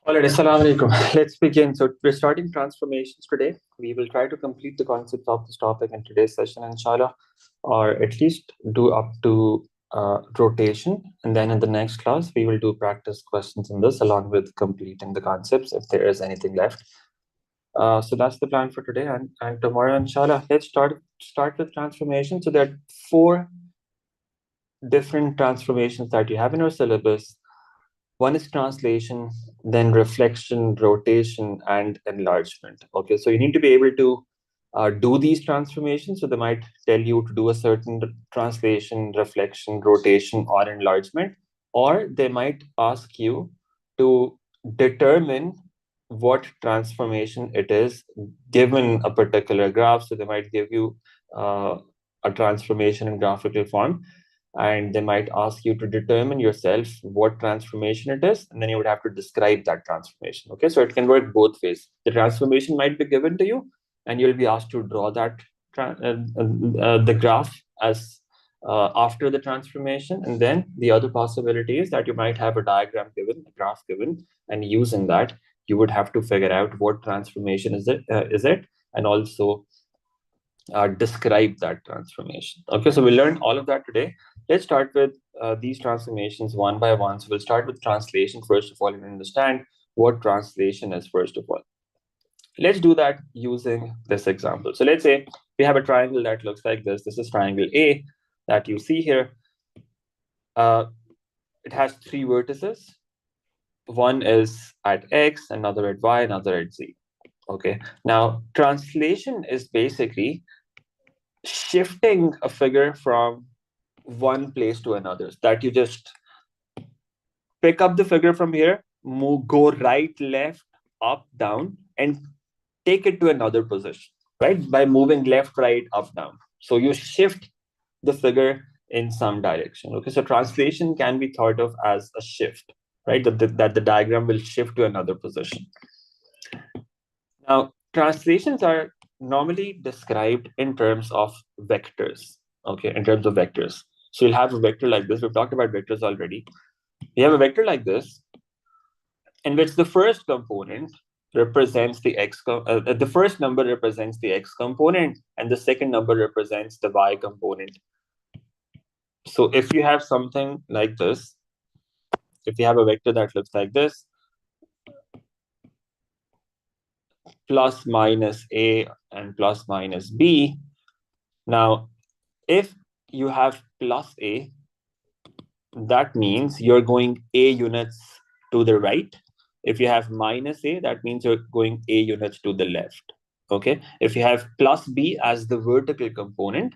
All right, assalamu alaikum. Let's begin. So we're starting transformations today. We will try to complete the concepts of this topic in today's session, inshallah, or at least do up to rotation. And then in the next class, we will do practice questions in this along with completing the concepts if there is anything left. So that's the plan for today. And tomorrow, inshallah, let's start with transformation. So there are 4 different transformations that you have in your syllabus. One is translation, then reflection, rotation, and enlargement. Okay, so you need to be able to do these transformations. So they might tell you to do a certain translation, reflection, rotation, or enlargement, or they might ask you to determine what transformation it is given a particular graph. So they might give you a transformation in graphical form, and they might ask you to determine yourself what transformation it is, and then you would have to describe that transformation. Okay, so it can work both ways. The transformation might be given to you, and you'll be asked to draw that the graph as after the transformation, and then the other possibility is that you might have a diagram given, a graph given, and using that you would have to figure out what transformation is it, and also describe that transformation. Okay, so we learned all of that today. Let's start with these transformations one by one. So we'll start with translation first of all and understand what translation is first of all. Let's do that using this example. So let's say we have a triangle that looks like this. This is triangle A that you see here. It has 3 vertices. One is at X, another at Y, another at Z. Okay, now translation is basically shifting a figure from one place to another, that you just pick up the figure from here, go right, left, up, down, and take it to another position, right? By moving left, right, up, down. So you shift the figure in some direction. Okay, so translation can be thought of as a shift, right? That the diagram will shift to another position. Now, translations are normally described in terms of vectors, okay, in terms of vectors. So you'll have a vector like this. We've talked about vectors already. You have a vector like this, in which the first component represents the the first number represents the X component, and the second number represents the Y component. So if you have something like this, if you have a vector that looks like this, plus minus A and plus minus B. Now, if you have plus A, that means you're going A units to the right. If you have minus A, that means you're going A units to the left. Okay. If you have plus B as the vertical component,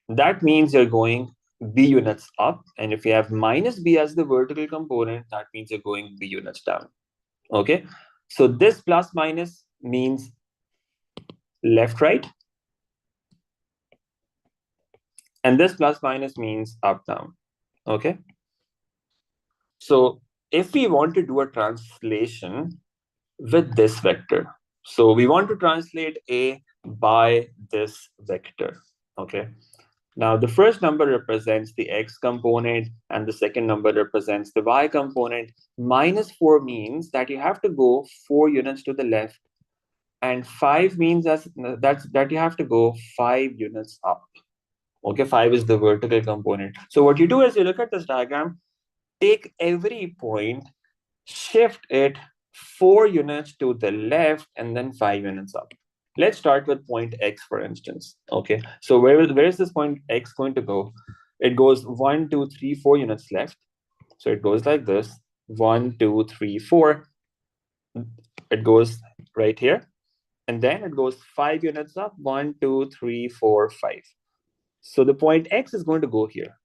that means you're going B units up. And if you have minus B as the vertical component, that means you're going B units down. Okay. So this plus minus means left, right. And this plus minus means up, down. Okay. So if we want to do a translation with this vector, so we want to translate A by this vector. Okay. Now the first number represents the X component and the second number represents the Y component. -4 means that you have to go 4 units to the left, and 5 means that you have to go 5 units up. Okay, 5 is the vertical component. So what you do is you look at this diagram, take every point, shift it 4 units to the left, and then 5 units up. Let's start with point X, for instance. Okay, so where is this point X going to go? It goes 1, 2, 3, 4 units left. So it goes like this, 1, 2, 3, 4. It goes right here. And then it goes 5 units up, 1, 2, 3, 4, 5. So the point X is going to go here.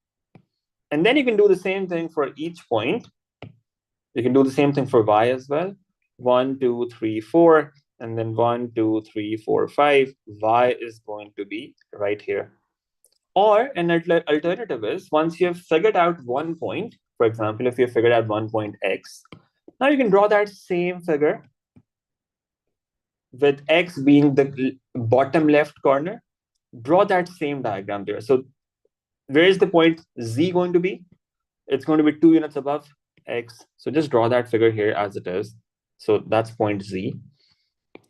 And then you can do the same thing for each point. You can do the same thing for Y as well. 1, 2, 3, 4, and then 1, 2, 3, 4, 5. Y is going to be right here. Or an alternative is, once you have figured out one point, for example, if you have figured out one point X, now you can draw that same figure with X being the bottom left corner. Draw that same diagram there. So where is the point Z going to be? It's going to be 2 units above X. So just draw that figure here as it is. So that's point Z.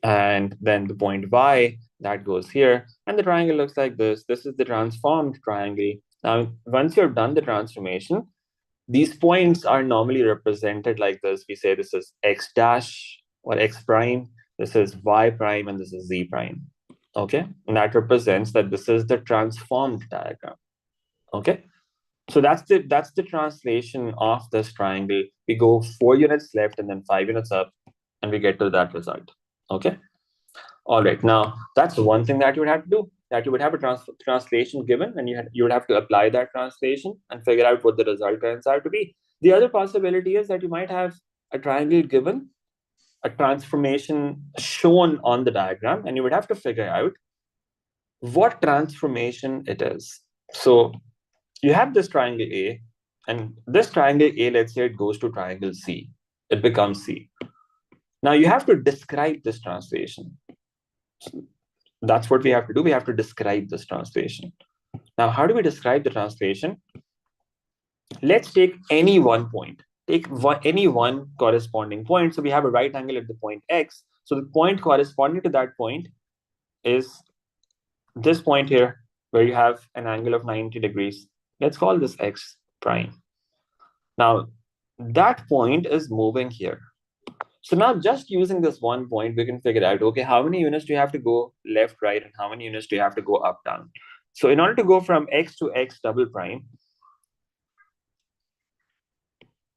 And then the point Y, that goes here. And the triangle looks like this. This is the transformed triangle. Now, once you're done the transformation, these points are normally represented like this. We say this is X dash or X prime. This is Y prime, and this is Z prime. Okay, and that represents that this is the transformed diagram. Okay, so that's the translation of this triangle. We go 4 units left and then 5 units up, and we get to that result. Okay, all right. Now that's one thing that you would have to do. That you would have a translation given, and you would have to apply that translation and figure out what the result turns out to be. The other possibility is that you might have a triangle given, a transformation shown on the diagram, and you would have to figure out what transformation it is. So you have this triangle A, and this triangle A, let's say it goes to triangle C. It becomes C. Now you have to describe this translation. That's what we have to do. We have to describe this translation. Now, how do we describe the translation? Let's take any one point. Any one corresponding point. So we have a right angle at the point X. So the point corresponding to that point is this point here, where you have an angle of 90 degrees. Let's call this X prime. Now, that point is moving here. So now just using this one point, we can figure out, okay, how many units do you have to go left, right, and how many units do you have to go up, down? So in order to go from X to X double prime,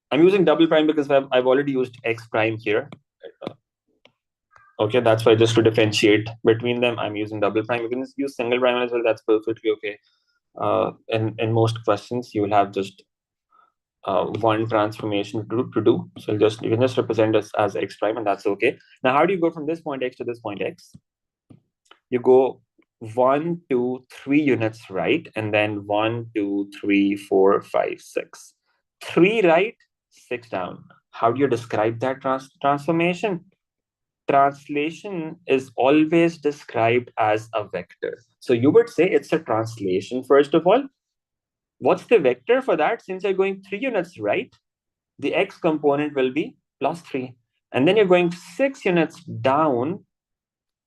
I'm using double prime because I've already used X prime here. Okay, that's why just to differentiate between them, I'm using double prime. You can use single prime as well. That's perfectly okay. In most questions, you will have just one transformation to do. So you can just represent this as X prime, and that's okay. Now, how do you go from this point X to this point X? You go 1, 2, 3 units right, and then 1, 2, 3, 4, 5, 6. 3 right, 6 down. How do you describe that transformation? Translation is always described as a vector. So you would say it's a translation, first of all. What's the vector for that? Since you're going 3 units right, the X component will be plus 3. And then you're going 6 units down.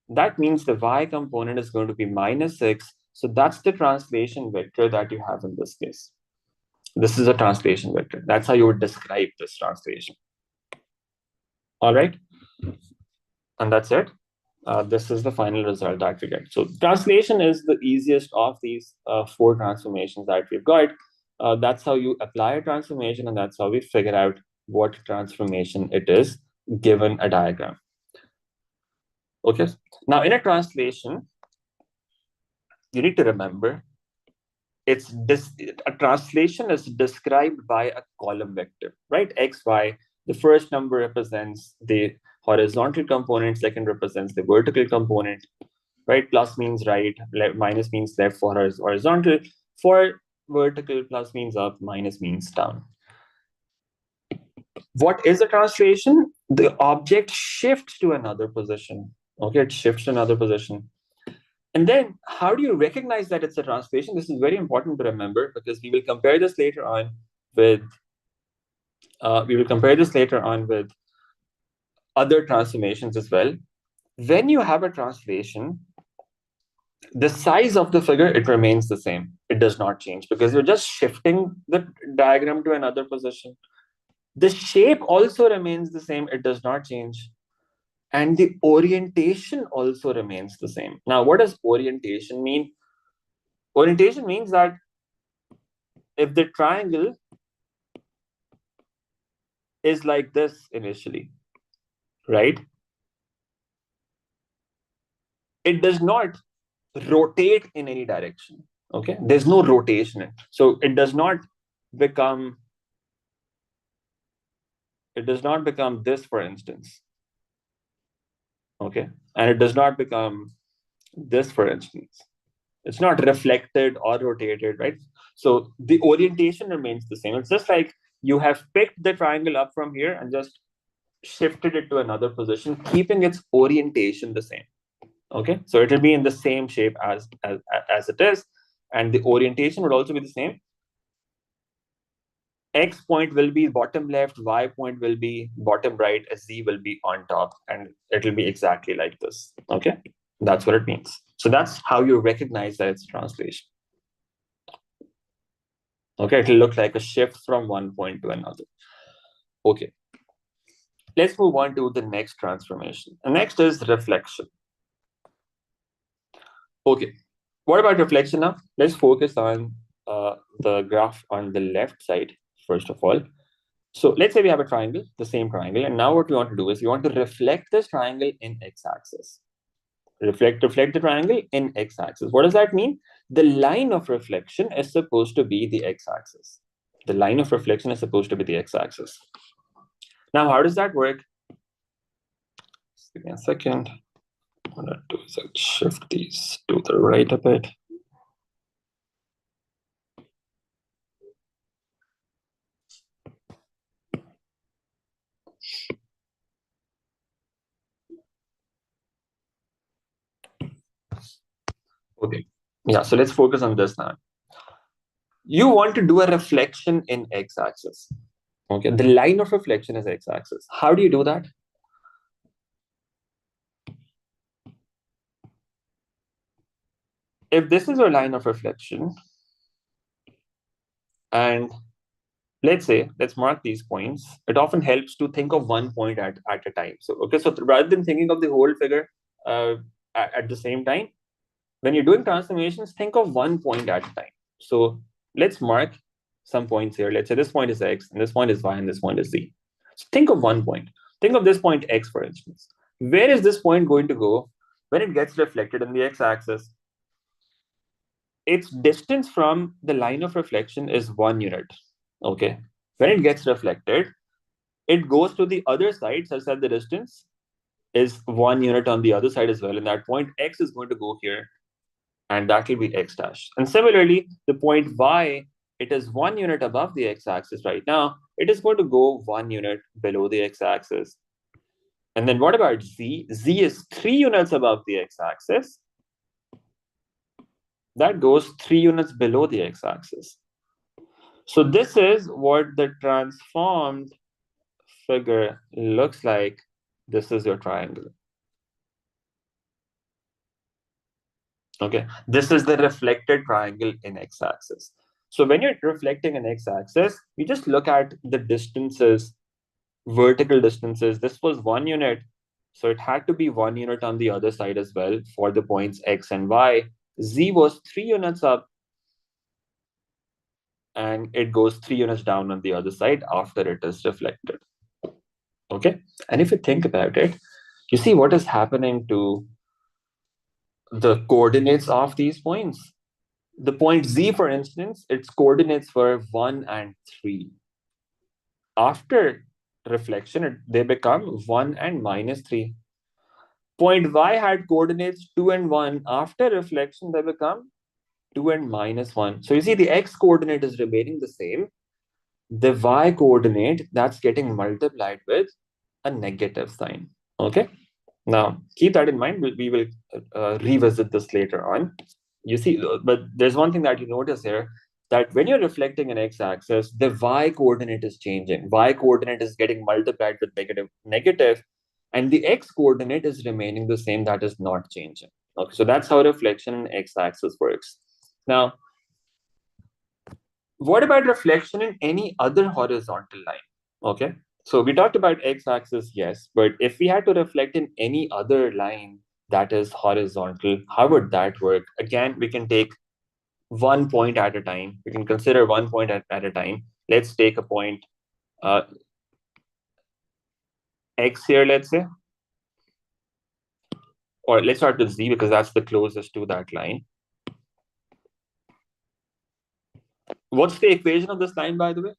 That means the Y component is going to be minus 6. So that's the translation vector that you have in this case. This is a translation vector. That's how you would describe this translation. All right. And that's it. This is the final result that we get. So translation is the easiest of these 4 transformations that we've got. That's how you apply a transformation, and that's how we figure out what transformation it is given a diagram. Okay. Now, in a translation, you need to remember a translation is described by a column vector, right? X, Y. The first number represents the horizontal component, second represents the vertical component, right? Plus means right, minus means left for horizontal. For vertical, plus means up, minus means down. What is a translation? The object shifts to another position. Okay, it shifts to another position. And then how do you recognize that it's a translation? This is very important to remember because we will compare this later on with other transformations as well. When you have a translation, the size of the figure, it remains the same. It does not change because you're just shifting the diagram to another position. The shape also remains the same. It does not change. And the orientation also remains the same. Now, what does orientation mean? Orientation means that if the triangle is like this initially, right? It does not rotate in any direction. Okay, there's no rotation. So it does not become this, for instance. Okay, and it does not become this, for instance. It's not reflected or rotated, right? So the orientation remains the same. It's just like you have picked the triangle up from here and just shifted it to another position, keeping its orientation the same. Okay, so it will be in the same shape as it is, and the orientation would also be the same. X point will be bottom left, Y point will be bottom right, Z will be on top, and it will be exactly like this. Okay, that's what it means. So that's how you recognize that it's translation. Okay, it will look like a shift from one point to another. Okay, let's move on to the next transformation. The next is reflection. Okay, what about reflection now? Let's focus on the graph on the left side, first of all. So let's say we have a triangle, the same triangle, and now what we want to do is we want to reflect this triangle in x-axis. Reflect the triangle in x-axis. What does that mean? The line of reflection is supposed to be the x-axis. The line of reflection is supposed to be the x-axis. Now, how does that work? Just give me a second. What I'll do is I'll shift these to the right a bit. Okay. Yeah, so let's focus on this now. You want to do a reflection in x-axis. Okay, the line of reflection is x-axis. How do you do that? If this is your line of reflection, and let's mark these points, it often helps to think of one point at a time. So, okay, so rather than thinking of the whole figure at the same time, when you're doing transformations, think of one point at a time. So let's mark some points here. Let's say this point is X, and this point is Y, and this point is Z. So think of one point. Think of this point X, for instance. Where is this point going to go when it gets reflected in the X-axis? Its distance from the line of reflection is 1 unit. Okay. When it gets reflected, it goes to the other side such that the distance is 1 unit on the other side as well. And that point X is going to go here, and that will be X dash. And similarly, the point Y, it is 1 unit above the X axis right now. It is going to go 1 unit below the X axis. And then what about Z? Z is 3 units above the X axis. That goes 3 units below the X axis. So this is what the transformed figure looks like. This is your triangle. Okay, this is the reflected triangle in x-axis. So when you're reflecting an x-axis, you just look at the distances, vertical distances. This was 1 unit, so it had to be 1 unit on the other side as well for the points X and Y. Z was 3 units up, and it goes 3 units down on the other side after it is reflected. Okay, and if you think about it, you see what is happening to the coordinates of these points. The point Z, for instance, its coordinates were 1 and 3. After reflection, they become 1 and minus 3. Point Y had coordinates 2 and 1. After reflection, they become 2 and minus 1. So you see the X coordinate is remaining the same. The Y coordinate, that's getting multiplied with a negative sign. Okay. Now, keep that in mind. We will revisit this later on. You see, but there's one thing that you notice here, that when you're reflecting an x-axis, the y coordinate is changing. Y coordinate is getting multiplied with negative, and the x coordinate is remaining the same. That is not changing. Okay, so that's how reflection in x-axis works. Now, what about reflection in any other horizontal line? Okay, so we talked about x-axis, yes, but if we had to reflect in any other line that is horizontal, how would that work? Again, we can take one point at a time. We can consider one point at a time. Let's take a point X here, let's say. Or let's start with Z because that's the closest to that line. What's the equation of this line, by the way?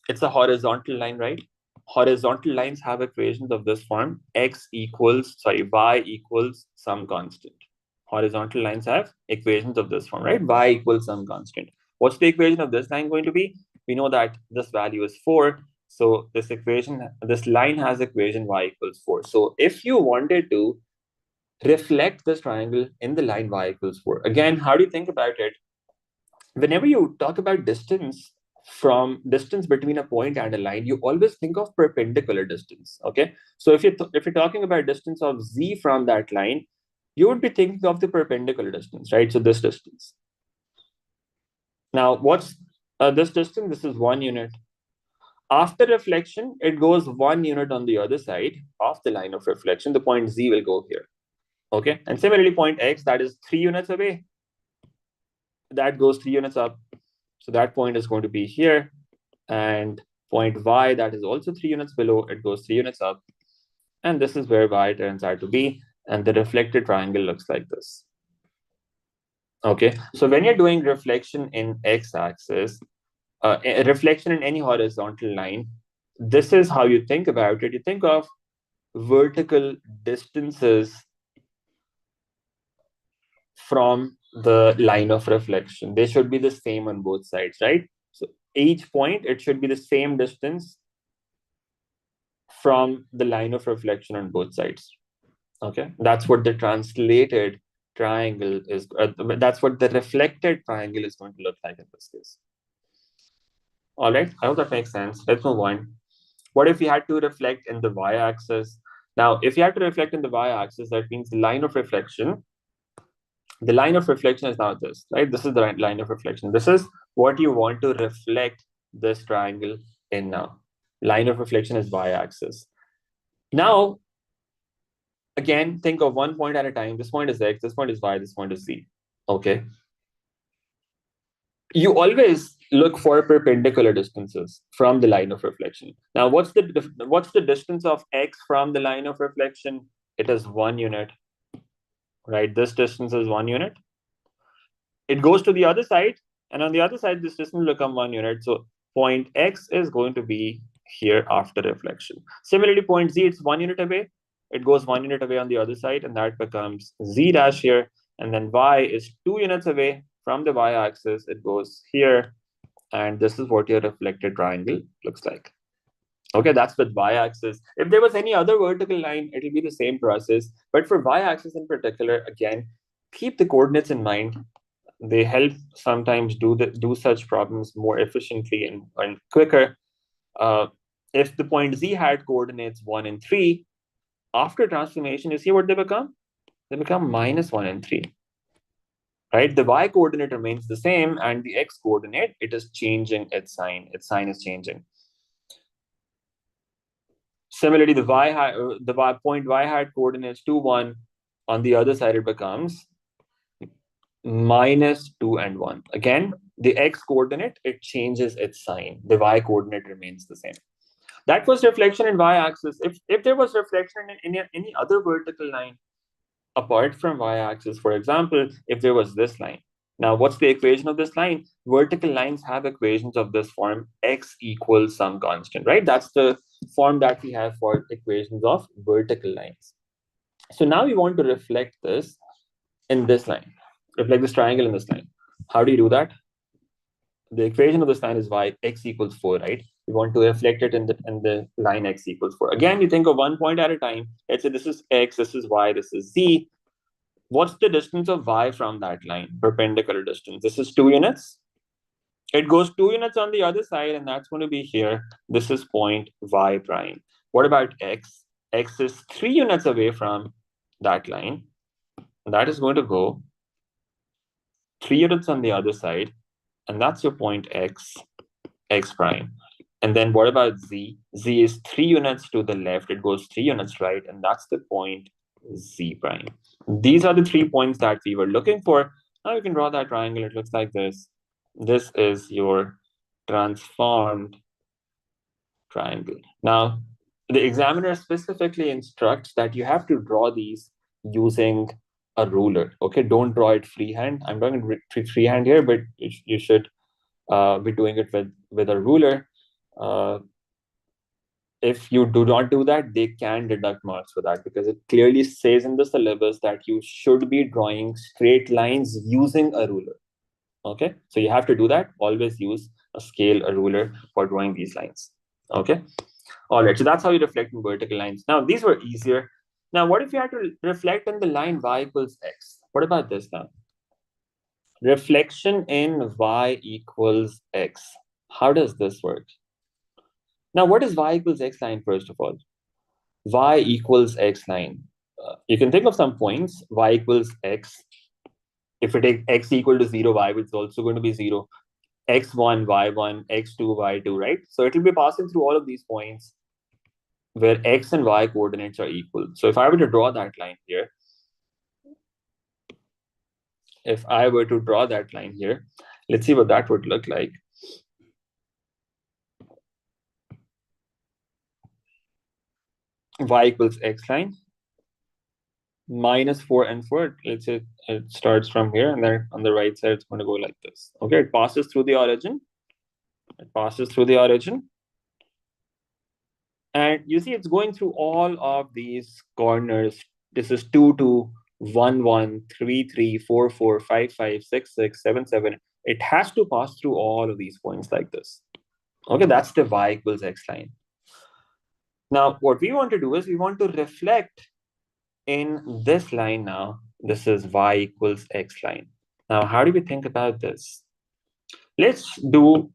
It's a horizontal line, right? Horizontal lines have equations of this form. Y equals some constant. horizontal lines have equations of this form, right? Y equals some constant. What's the equation of this line going to be? We know that this value is 4. So this line has equation y equals 4. So if you wanted to reflect this triangle in the line y equals 4, again, how do you think about it? Whenever you talk about distance between a point and a line, you always think of perpendicular distance. Okay, so if you're talking about distance of z from that line, you would be thinking of the perpendicular distance, right? So this distance. Now, what's this distance? This is 1 unit. After reflection, it goes 1 unit on the other side of the line of reflection. The point z will go here. Okay, and similarly, point x, that is 3 units away, that goes 3 units up. So that point is going to be here. And point y, that is also 3 units below, it goes 3 units up. And this is where y turns out to be. And the reflected triangle looks like this. Okay, so when you're doing reflection in x-axis, reflection in any horizontal line, this is how you think about it. You think of vertical distances from the line of reflection. They should be the same on both sides, right? So each point, it should be the same distance from the line of reflection on both sides. Okay, that's what the translated triangle is. That's what the reflected triangle is going to look like in this case. All right, I hope that makes sense. Let's move on. What if we had to reflect in the y-axis? Now, if you have to reflect in the y-axis, that means the line of reflection. The line of reflection is now this, right? This is the line of reflection. This is what you want to reflect this triangle in now. Line of reflection is y-axis. Now, again, think of one point at a time. This point is x, this point is y, this point is z. Okay. You always look for perpendicular distances from the line of reflection. Now, what's the distance of x from the line of reflection? It is 1 unit, right? This distance is 1 unit. It goes to the other side, and on the other side, this distance will become 1 unit. So point x is going to be here after reflection. Similarly, point z, it's 1 unit away. It goes 1 unit away on the other side, and that becomes z dash here. And then y is 2 units away from the y-axis. It goes here, and this is what your reflected triangle looks like. Okay, that's with y-axis. If there was any other vertical line, it'll be the same process. But for y-axis in particular, again, keep the coordinates in mind. They help sometimes do such problems more efficiently and quicker. If the point z had coordinates 1 and 3, after transformation, you see what they become? They become -1 and 3. Right? The y coordinate remains the same, and the x coordinate, it is changing its sign. Its sign is changing. Similarly, the point y had coordinates 2, 1. On the other side, it becomes -2 and 1. Again, the x coordinate, it changes its sign. The y coordinate remains the same. That was reflection in y-axis. If there was reflection in any other vertical line apart from y-axis, for example, if there was this line. Now, what's the equation of this line? Vertical lines have equations of this form, x equals some constant, right? That's the form that we have for equations of vertical lines. So now we want to reflect this in this line, reflect this triangle in this line. How do you do that? The equation of this line is x equals 4, right? We want to reflect it in the line x equals 4. Again, you think of one point at a time. Let's say this is x, this is y, this is z. What's the distance of y from that line? Perpendicular distance. This is 2 units. It goes 2 units on the other side, and that's going to be here. This is point y prime. What about x? X is 3 units away from that line. That is going to go 3 units on the other side, and that's your point x prime. And then what about z? Z is 3 units to the left. It goes 3 units right, and that's the point z prime. These are the 3 points that we were looking for. Now you can draw that triangle. It looks like this. This is your transformed triangle. Now, the examiner specifically instructs that you have to draw these using a ruler. Okay, don't draw it freehand. I'm drawing it freehand here, but you should be doing it with a ruler. if you do not do that, they can deduct marks for that, because it clearly says in the syllabus that you should be drawing straight lines using a ruler. Okay, so you have to do that. Always use a scale, a ruler for drawing these lines. Okay, all right, so that's how you reflect in vertical lines. Now, these were easier. Now, what if you had to reflect in the line y equals x? What about this now? Reflection in y equals x. How does this work? Now, what is y equals x line, first of all? Y equals x line. You can think of some points. Y equals x. If we take x equal to 0, y is also going to be 0. X1, y1, x2, y2, right? So it will be passing through all of these points where x and y coordinates are equal. So if I were to draw that line here, let's see what that would look like. Y equals x line minus 4 and 4. Let's say it starts from here, and then on the right side, it's going to go like this. Okay, it passes through the origin. And you see, it's going through all of these corners. This is 2, 2, 1, 1, 3, 3, 4, 4, 5, 5, 6, 6, 7, 7. It has to pass through all of these points like this. Okay, that's the y equals x line. Now, what we want to do is we want to reflect in this line now. This is y equals x line. Now, how do we think about this? Let's do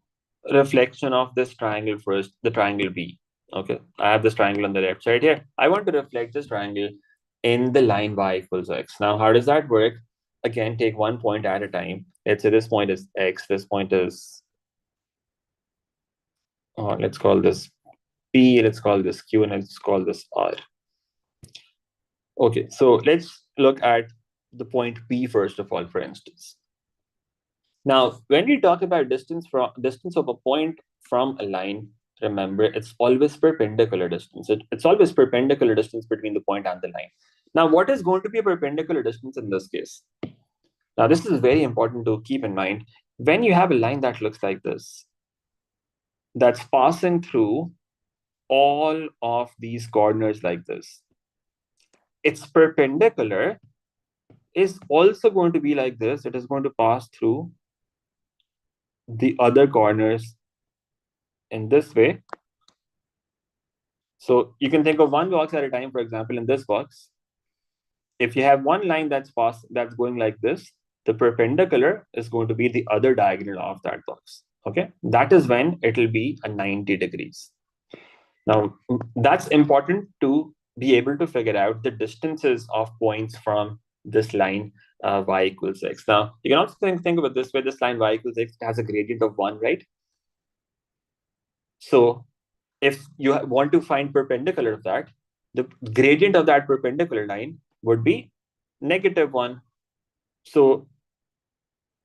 reflection of this triangle first, the triangle B. Okay, I have this triangle on the left side here. I want to reflect this triangle in the line y equals x. Now, how does that work? Again, take one point at a time. Let's say this point is x, this point is, let's call this P, let's call this Q, and let's call this R. Okay, so let's look at the point P first of all, for instance. Now, when we talk about distance of a point from a line, remember, it's always perpendicular distance. It's always perpendicular distance between the point and the line. Now, what is going to be a perpendicular distance in this case? Now, this is very important to keep in mind. When you have a line that looks like this, that's passing through all of these corners like this, its perpendicular is also going to be like this. It is going to pass through the other corners in this way. So you can think of one box at a time. For example, in this box, if you have one line that's going like this, the perpendicular is going to be the other diagonal of that box. Okay, that is when it will be a 90 degrees. Now, that's important to be able to figure out the distances of points from this line y equals x. Now, you can also think of it this way. This line y equals x has a gradient of 1, right? So if you want to find perpendicular of that, the gradient of that perpendicular line would be -1. So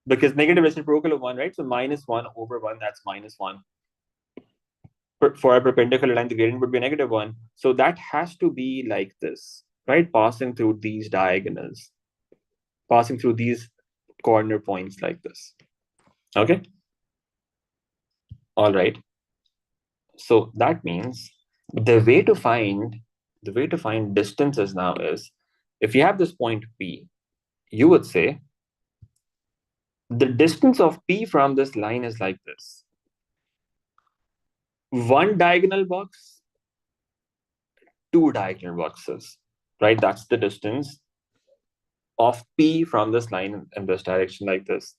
because negative is reciprocal of 1, right? So -1 over 1, that's -1. For a perpendicular line, the gradient would be -1. So that has to be like this, right? Passing through these diagonals, passing through these corner points like this. Okay. All right. So that means the way to find distances now is, if you have this point P, you would say the distance of P from this line is like this. One diagonal box, two diagonal boxes, right? That's the distance of P from this line in this direction like this.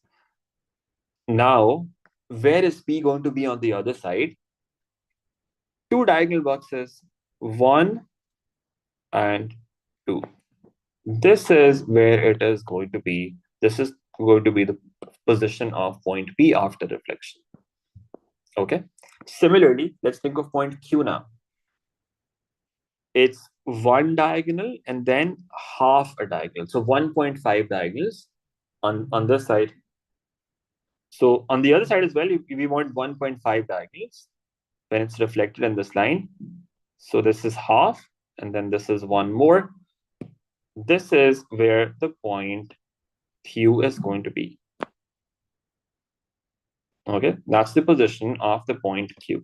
Now, where is P going to be on the other side? Two diagonal boxes, 1 and 2. This is where it is going to be. This is going to be the position of point P after reflection. Okay. Similarly, let's think of point Q now. It's one diagonal and then half a diagonal. So 1.5 diagonals on this side. So on the other side as well, we want 1.5 diagonals when it's reflected in this line. So this is half, and then this is one more. This is where the point Q is going to be. Okay, that's the position of the point Q.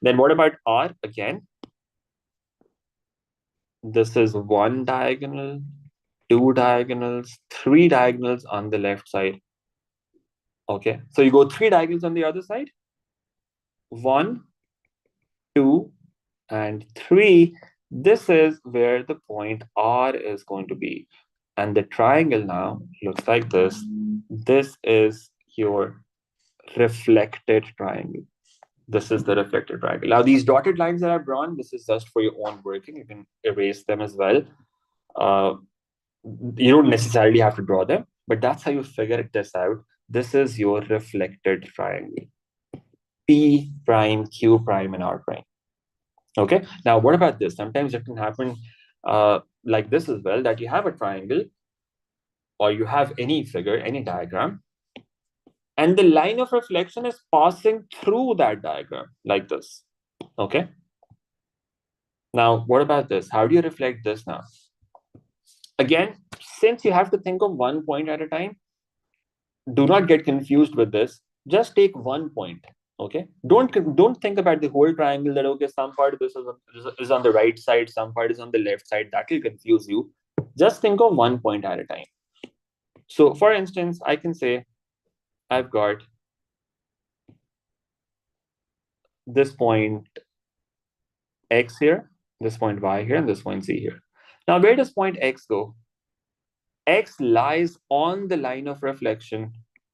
Then what about R? Again, this is one diagonal, two diagonals, three diagonals on the left side. Okay, so you go three diagonals on the other side. One, two, and three. This is where the point R is going to be. And the triangle now looks like this. This is your reflected triangle. This is the reflected triangle. Now, these dotted lines that I've drawn, this is just for your own working. You can erase them as well. Uh, you don't necessarily have to draw them, but that's how you figure this out. This is your reflected triangle. P prime, Q prime, and R prime. Okay. Now, what about this? Sometimes it can happen like this as well, that you have a triangle or you have any figure, any diagram, and the line of reflection is passing through that diagram like this. Okay. Now, what about this? How do you reflect this now? Again, since you have to think of one point at a time, do not get confused with this. Just take one point. Okay. Don't think about the whole triangle that okay, some part of this is on the right side, some part is on the left side. That will confuse you. Just think of one point at a time. So, for instance, I can say I've got this point X here, this point Y here, and this point Z here. Now, where does point X go? X lies on the line of reflection.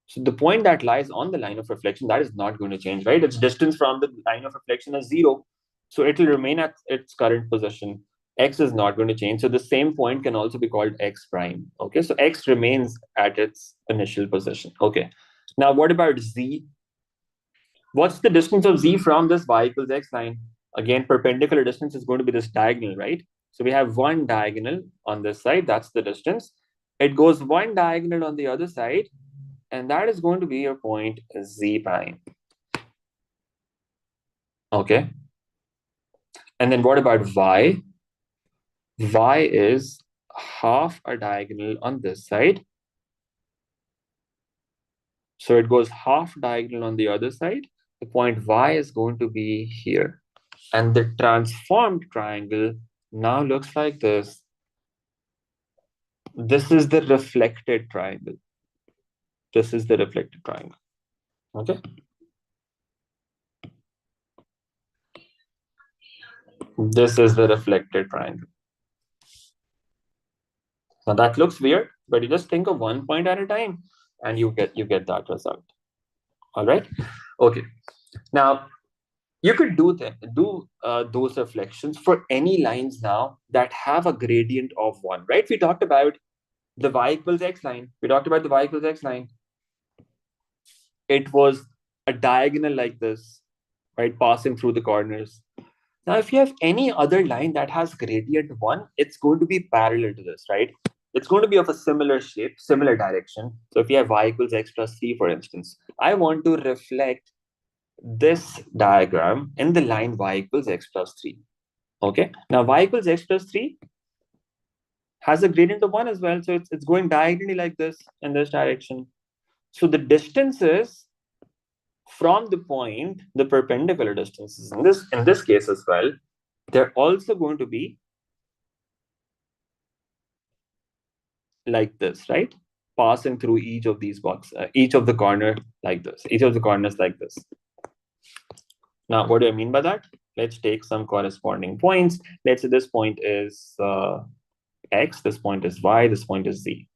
So the point that lies on the line of reflection, that is not going to change, right? Its distance from the line of reflection is 0. So it will remain at its current position. X is not going to change. So the same point can also be called X prime. Okay, so X remains at its initial position. Okay, now what about Z? What's the distance of Z from this Y equals X line? Again, perpendicular distance is going to be this diagonal, right? So we have one diagonal on this side, that's the distance. It goes one diagonal on the other side, and that is going to be your point Z prime. Okay. And then what about Y? Y is half a diagonal on this side. So it goes half diagonal on the other side. The point Y is going to be here. And the transformed triangle now looks like this. This is the reflected triangle. This is the reflected triangle. Okay. This is the reflected triangle. Now that looks weird, but you just think of one point at a time and you get that result. All right. Okay. Now you could do those reflections for any lines now that have a gradient of 1, right? We talked about the Y equals X line. We talked about the Y equals X line. It was a diagonal like this, right? Passing through the corners. Now, if you have any other line that has gradient 1, it's going to be parallel to this, right? It's going to be of a similar shape, similar direction. So if you have Y equals X plus 3, for instance, I want to reflect this diagram in the line Y equals X plus 3. Okay. Now, Y equals X plus 3 has a gradient of 1 as well. So it's going diagonally like this in this direction. So the distances from the point, the perpendicular distances in this case as well, they're also going to be like this, right? Passing through each of these boxes, each of the corner like this, each of the corners like this. Now, what do I mean by that? Let's take some corresponding points. Let's say this point is X, this point is Y, this point is Z.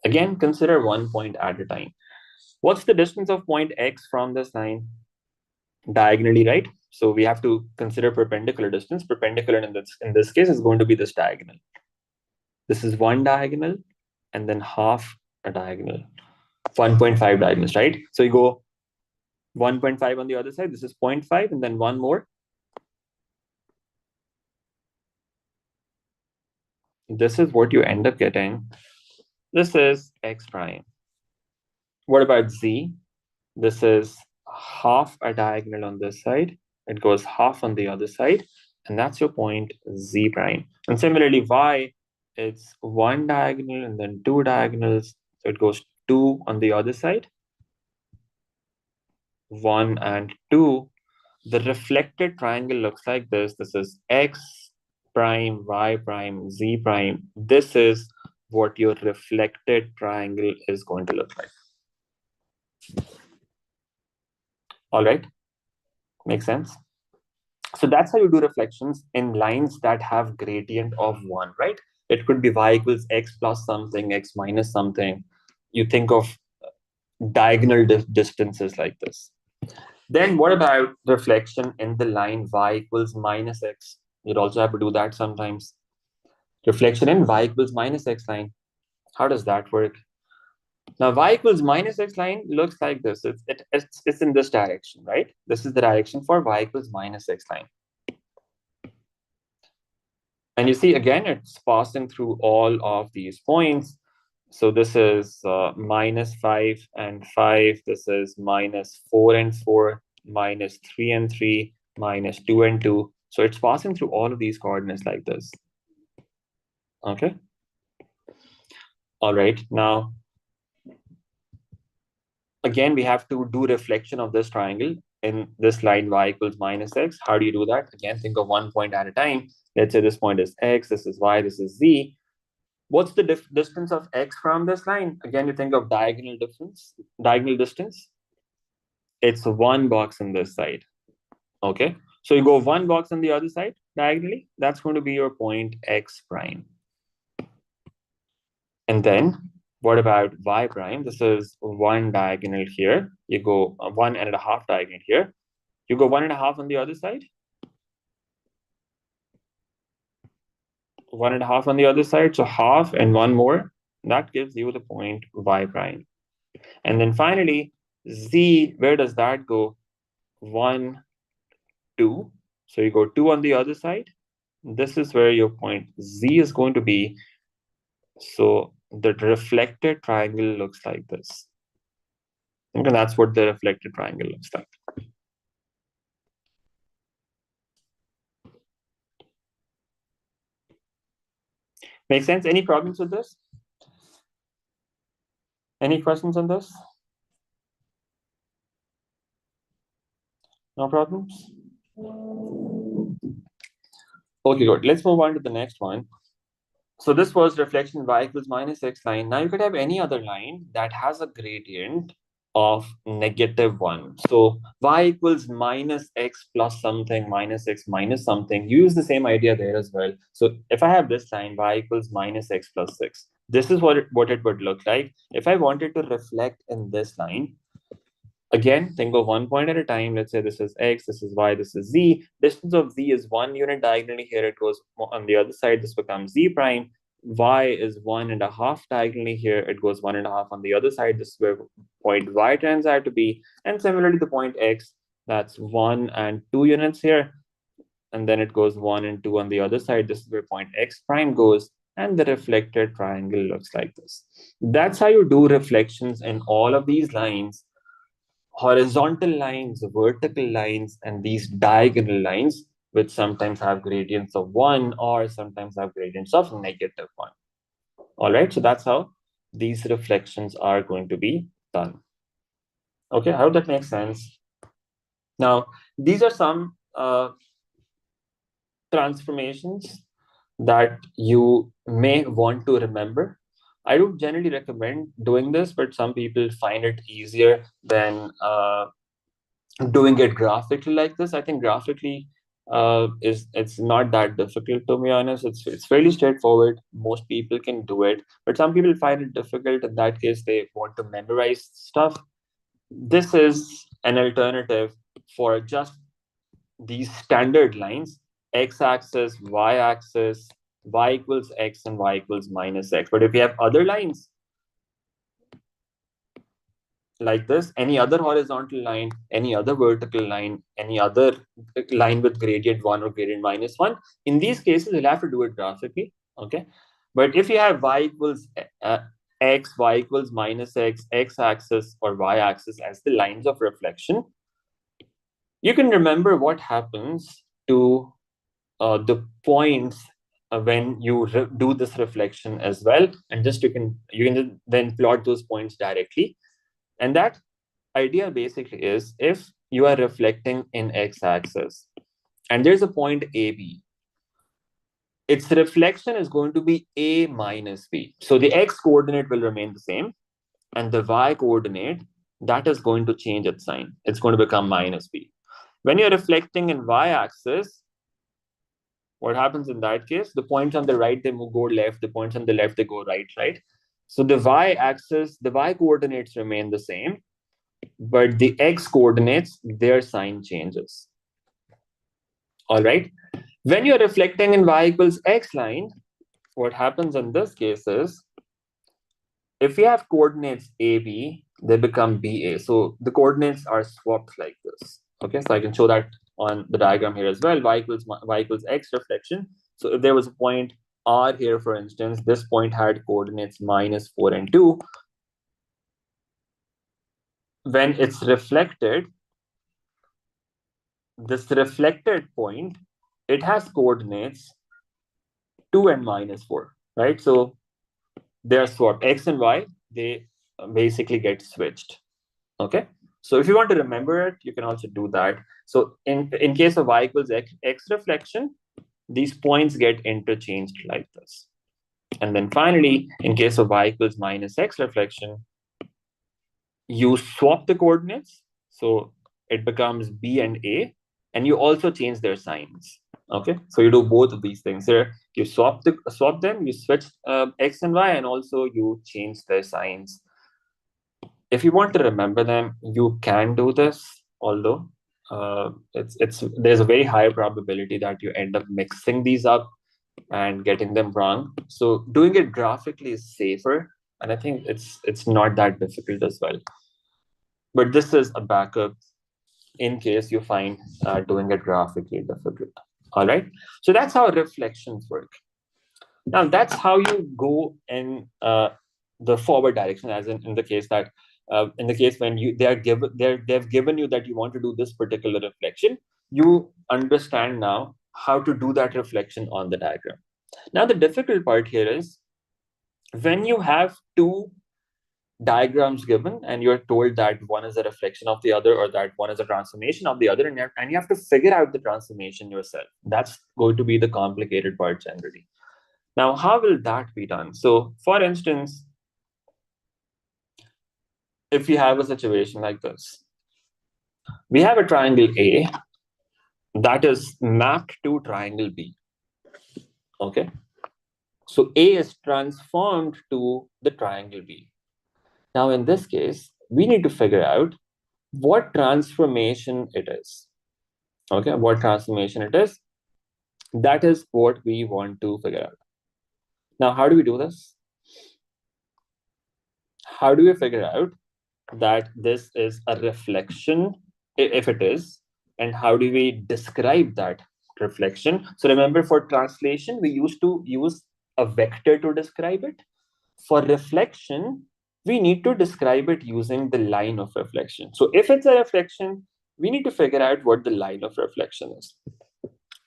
Again, consider one point at a time. What's the distance of point X from this line? Diagonally, right? So we have to consider perpendicular distance. Perpendicular in this case is going to be this diagonal. This is one diagonal and then half a diagonal. 1.5 diagonals, right? So you go 1.5 on the other side. This is 0.5 and then one more. This is what you end up getting. This is X prime. What about Z? This is half a diagonal on this side. It goes half on the other side. And that's your point Z prime. And similarly, Y, it's one diagonal and then two diagonals. So it goes 2 on the other side. 1 and 2. the reflected triangle looks like this. This is x prime, y prime, z prime. This is what your reflected triangle is going to look like. All right, makes sense? So that's how you do reflections in lines that have gradient of 1, right? It could be y equals x plus something, x minus something. You think of diagonal distances like this. Then what about reflection in the line y equals minus x? You'd also have to do that sometimes. Reflection in y equals minus x line. How does that work? Now y equals minus x line looks like this. It's in this direction, right? This is the direction for y equals minus x line. And you see, again, it's passing through all of these points. So this is minus 5 and 5. This is minus 4 and 4, minus 3 and 3, minus 2 and 2. So it's passing through all of these coordinates like this. Okay. All right. Now, again, we have to do reflection of this triangle in this line y equals minus x. How do you do that? Again, think of one point at a time. Let's say this point is x, this is y, this is z. What's the distance of x from this line? Again, you think of diagonal distance. It's one box on this side. Okay. So you go one box on the other side diagonally. That's going to be your point x prime. And then what about y prime? This is one diagonal here. You go 1.5 diagonal here. You go 1.5 on the other side. 1.5 on the other side. So half and one more. That gives you the point y prime. And then finally, z, where does that go? 1, 2. So you go 2 on the other side. This is where your point z is going to be. So the reflected triangle looks like this. Okay, that's what the reflected triangle looks like. Make sense? Any problems with this? Any questions on this? No problems? Okay, good. Let's move on to the next one. So this was reflection y equals minus x line. Now you could have any other line that has a gradient of -1. So y equals minus x plus something, minus x minus something. You use the same idea there as well. So if I have this line, y equals minus x plus 6, this is what it would look like. If I wanted to reflect in this line, again, think of one point at a time. Let's say this is x, this is y, this is z. Distance of z is 1 unit diagonally. Here it goes on the other side. This becomes z prime. Y is 1.5 diagonally. Here it goes 1.5 on the other side. This is where point y turns out to be. And similarly, the point x, that's 1 and 2 units here. And then it goes 1 and 2 on the other side. This is where point x prime goes. And the reflected triangle looks like this. That's how you do reflections in all of these lines. Horizontal lines, vertical lines, and these diagonal lines, which sometimes have gradients of 1 or sometimes have gradients of -1. All right, so that's how these reflections are going to be done. Okay, I hope that makes sense. Now, these are some transformations that you may want to remember. I don't generally recommend doing this, but some people find it easier than doing it graphically like this. I think graphically it's not that difficult, to be honest. It's fairly straightforward. Most people can do it, but some people find it difficult. In that case, they want to memorize stuff. This is an alternative for just these standard lines: x-axis, y-axis, y equals x and y equals minus x. But if you have other lines like this, any other horizontal line, any other vertical line, any other line with gradient 1 or gradient -1, in these cases, you'll have to do it graphically, okay? But if you have y equals x, y equals minus x, x-axis or y-axis as the lines of reflection, you can remember what happens to the points when you do this reflection as well. And just you can then plot those points directly. And that idea basically is if you are reflecting in x-axis and there's a point AB, its reflection is going to be A minus B. So the x coordinate will remain the same, and the y coordinate, that is going to change its sign. It's going to become minus B. When you're reflecting in y-axis, what happens in that case? The points on the right, they go left. The points on the left, they go right, right? So the y-axis, the y coordinates remain the same, but the x coordinates, their sign changes. All right. When you're reflecting in y equals x line, what happens in this case is, if we have coordinates AB, they become BA. So the coordinates are swapped like this. Okay, so I can show that on the diagram here as well. Y equals x reflection. So if there was a point R here, for instance, this point had coordinates -4 and 2. When it's reflected, this reflected point, it has coordinates 2 and -4, right? So they're swapped. X and Y, they basically get switched. Okay. So if you want to remember it, you can also do that. So in case of y equals x reflection, these points get interchanged like this. And then finally, in case of y equals minus x reflection, you swap the coordinates. So it becomes B and A, and you also change their signs. Okay, so you do both of these things here. You swap them, you switch x and y, and also you change their signs. If you want to remember them, you can do this, although there's a very high probability that you end up mixing these up and getting them wrong. So doing it graphically is safer, and I think it's not that difficult as well. But this is a backup in case you find doing it graphically difficult. All right. So that's how reflections work. Now that's how you go in the forward direction, as in the case that in the case when they've given you that you want to do this particular reflection, you understand now how to do that reflection on the diagram. Now the difficult part here is when you have two diagrams given and you're told that one is a reflection of the other or that one is a transformation of the other, and you have to figure out the transformation yourself. That's going to be the complicated part generally. Now, how will that be done? So, for instance, if we have a situation like this, we have a triangle A that is mapped to triangle B. Okay. So A is transformed to the triangle B. Now, in this case, we need to figure out what transformation it is. Okay, what transformation it is. That is what we want to figure out. Now, how do we do this? How do we figure out that this is a reflection, if it is, and how do we describe that reflection? So remember, for translation, we used to use a vector to describe it. For reflection, we need to describe it using the line of reflection. So if it's a reflection, we need to figure out what the line of reflection is.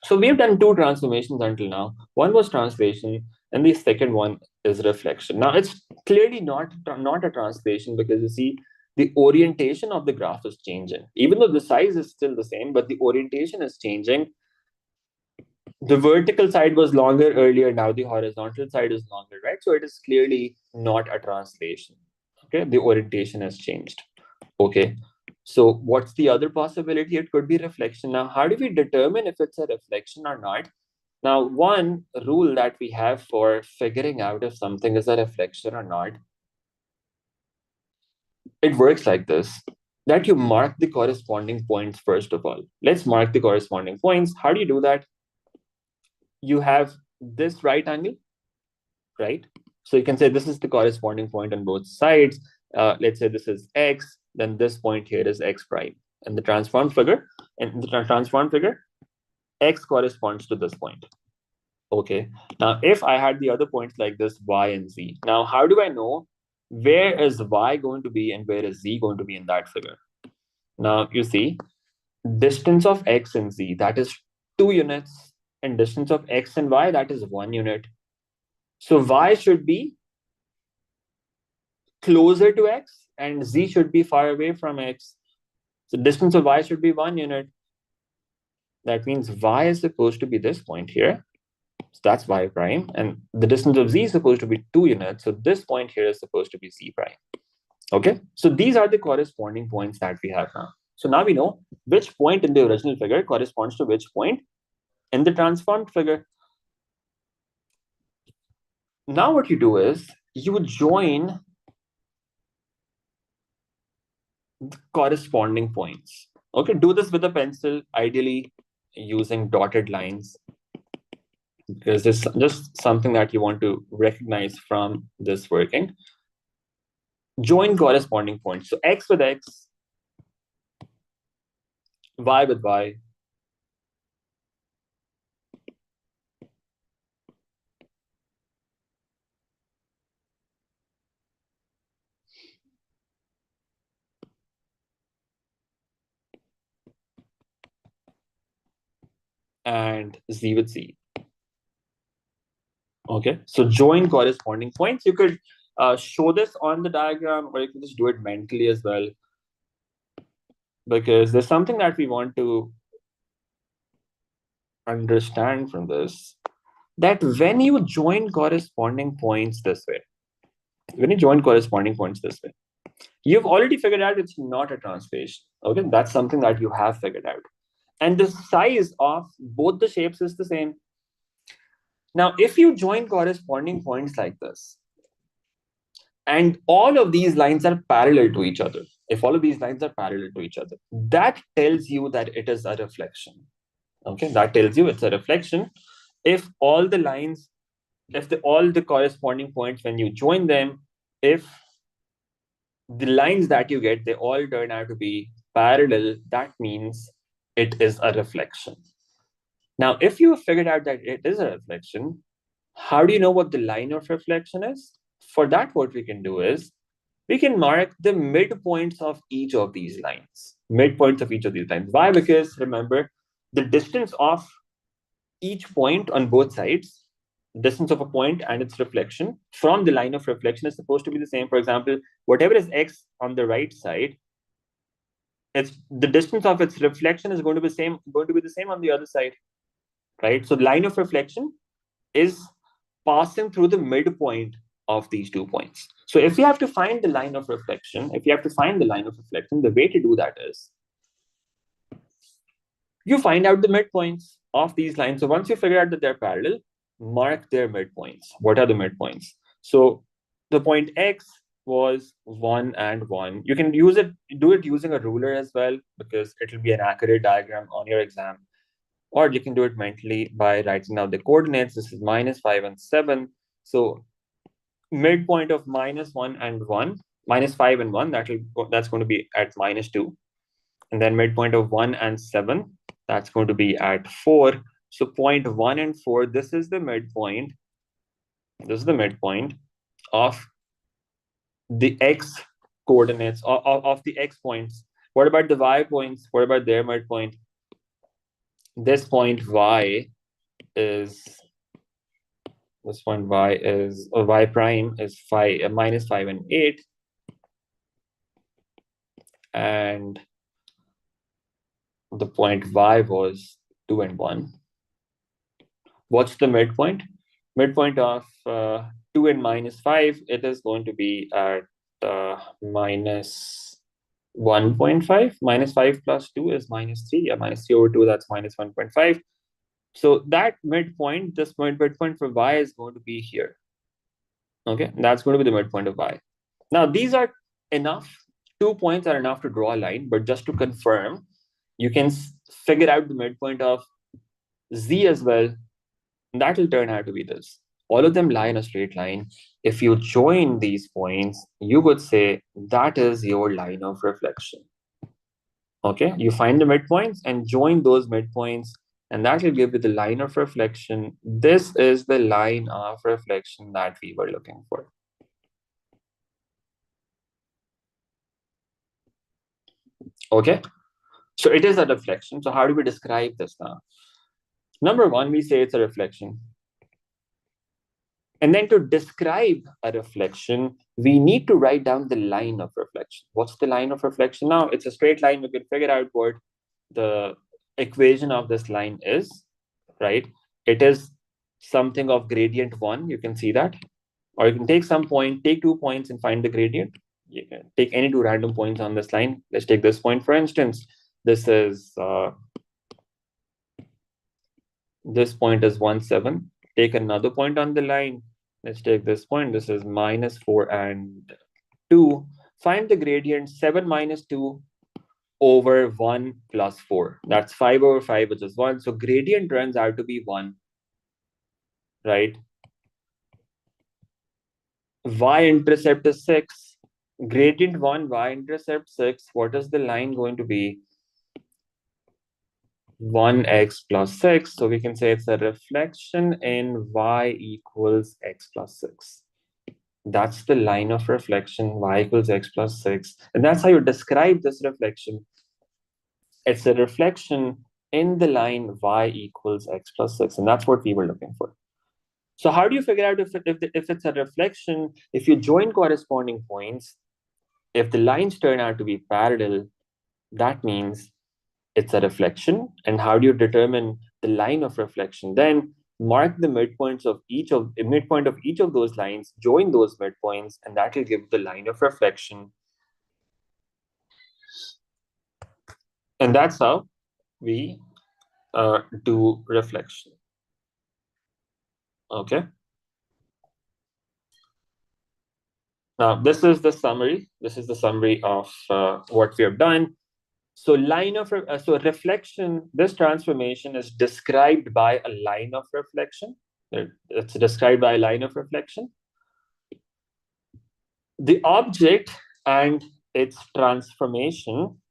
So we've done two transformations until now. One was translation, and the second one is reflection. Now it's clearly not a translation, because you see the orientation of the graph is changing. Even though the size is still the same, but the orientation is changing. The vertical side was longer earlier, now the horizontal side is longer, right? So it is clearly not a translation. Okay, the orientation has changed. Okay, so what's the other possibility? It could be reflection. Now, how do we determine if it's a reflection or not? Now, one rule that we have for figuring out if something is a reflection or not, it works like this, that you mark the corresponding points first of all. Let's mark the corresponding points. How do you do that? You have this right angle, right? So you can say this is the corresponding point on both sides. Let's say this is x, then this point here is x prime. And the transformed figure, x corresponds to this point. Okay. Now, if I had the other points like this, y and z, now how do I know where is y going to be and where is z going to be in that figure? Now, you see, distance of x and z, that is 2 units, and distance of x and y, that is 1 unit. So y should be closer to x and z should be far away from x. So distance of y should be 1 unit. That means y is supposed to be this point here. So that's y prime. And the distance of z is supposed to be 2 units. So this point here is supposed to be z prime. Okay, so these are the corresponding points that we have now. So now we know which point in the original figure corresponds to which point in the transformed figure. Now what you do is you join the corresponding points. Okay, do this with a pencil, ideally using dotted lines, because this is just something that you want to recognize from this working. Join corresponding points. So x with x, y with y, and z with z. Okay, so join corresponding points. You could show this on the diagram, or you can just do it mentally as well, because there's something that we want to understand from this, that when you join corresponding points this way, you've already figured out it's not a translation. Okay, that's something that you have figured out. And the size of both the shapes is the same. Now, if you join corresponding points like this, and all of these lines are parallel to each other, if all of these lines are parallel to each other, that tells you that it is a reflection. Okay, that tells you it's a reflection. If all the lines, all the corresponding points, when you join them, if the lines that you get, they all turn out to be parallel, that means it is a reflection. Now, if you figured out that it is a reflection, how do you know what the line of reflection is? For that, what we can do is we can mark the midpoints of each of these lines. Midpoints of each of these lines. Why? Because remember, the distance of each point on both sides, distance of a point and its reflection from the line of reflection is supposed to be the same. For example, whatever is x on the right side, it's the distance of its reflection is going to be the same on the other side, right? So the line of reflection is passing through the midpoint of these 2 points. So if you have to find the line of reflection, the way to do that is you find out the midpoints of these lines. So once you figure out that they're parallel, mark their midpoints. What are the midpoints? So the point x was 1 and 1. You can do it using a ruler as well, because it will be an accurate diagram on your exam. Or you can do it mentally by writing down the coordinates. This is -5 and 7. So midpoint of -1 and 1, -5 and 1, that's going to be at -2. And then midpoint of 1 and 7, that's going to be at 4. So point 1 and 4, this is the midpoint. This is the midpoint of the x coordinates, of the x points. What about the y points? What about their midpoint? This point y prime is -5 and 8. And the point y was 2 and 1. What's the midpoint? Midpoint of 2 and -5, it is going to be at -1.5. -5 plus 2 is -3. Yeah, -3 over 2, that's -1.5. So that midpoint, this midpoint for y is going to be here. Okay, that's going to be the midpoint of y. Now, these are enough. 2 points are enough to draw a line, but just to confirm, you can figure out the midpoint of z as well. That will turn out to be this. All of them lie in a straight line. If you join these points, you would say that is your line of reflection. Okay, you find the midpoints and join those midpoints, and that will give you the line of reflection. This is the line of reflection that we were looking for. Okay, so it is a reflection. So how do we describe this now? Number one, we say it's a reflection. And then to describe a reflection, we need to write down the line of reflection. What's the line of reflection? Now, it's a straight line. We can figure out what the equation of this line is, right? It is something of gradient 1. You can see that. Or you can take some point, take 2 points and find the gradient. You can take any 2 random points on this line. Let's take this point, for instance. This point is 1, 7. Take another point on the line. Let's take this point. This is -4 and 2. Find the gradient 7 minus 2 over 1 plus 4. That's 5 over 5, which is 1. So gradient turns out to be 1, right? Y-intercept is 6. Gradient 1, y-intercept 6. What is the line going to be? 1x plus 6. So we can say it's a reflection in y equals x plus 6. That's the line of reflection, y equals x plus 6. And that's how you describe this reflection. It's a reflection in the line y equals x plus 6. And that's what we were looking for. So how do you figure out if it's a reflection? If you join corresponding points, if the lines turn out to be parallel, that means it's a reflection. And how do you determine the line of reflection? Then mark the midpoint of each of those lines, join those midpoints, and that will give the line of reflection. And that's how we do reflection. Okay. Now, this is the summary. This is the summary of what we have done. So reflection, this transformation is described by a line of reflection. It's described by a line of reflection. The object and its transformation,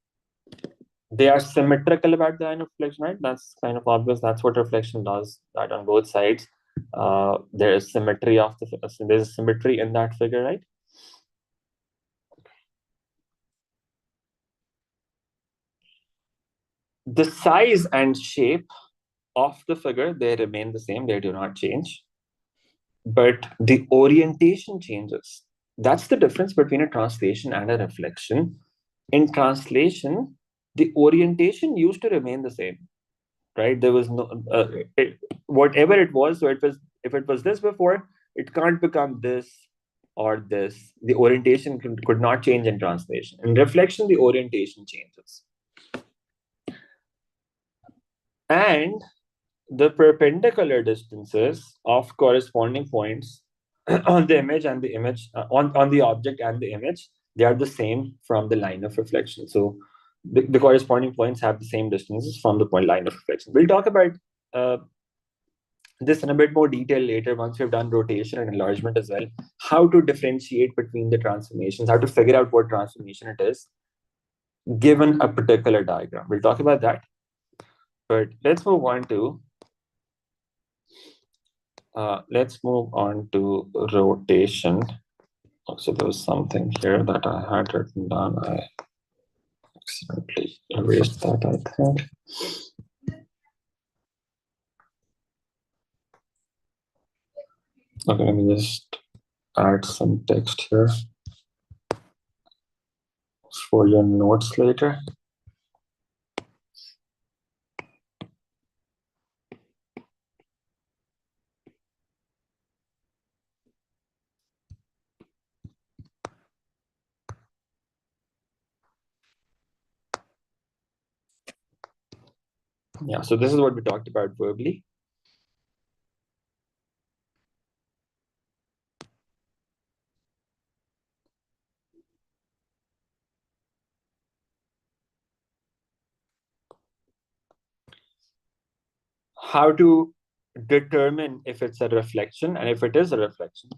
they are symmetrical about the line of reflection, right? That's kind of obvious. That's what reflection does, that on both sides. There is symmetry there's symmetry in that figure, right? The size and shape of the figure, they remain the same, they do not change. But the orientation changes. That's the difference between a translation and a reflection. In translation, the orientation used to remain the same, right? There was no, whatever it was, so if it was this before, it can't become this or this. The orientation could not change in translation. In reflection, the orientation changes. And the perpendicular distances of corresponding points on the image and the image on the object and the image, they are the same from the line of reflection. So the corresponding points have the same distances from the point line of reflection. We'll talk about this in a bit more detail later once we've done rotation and enlargement as well, how to differentiate between the transformations, how to figure out what transformation it is given a particular diagram. We'll talk about that. But let's move on to rotation. So there was something here that I had written down. I accidentally erased that, I think. Okay, let me just add some text here for your notes later. Yeah, so this is what we talked about verbally. How to determine if it's a reflection, and if it is a reflection,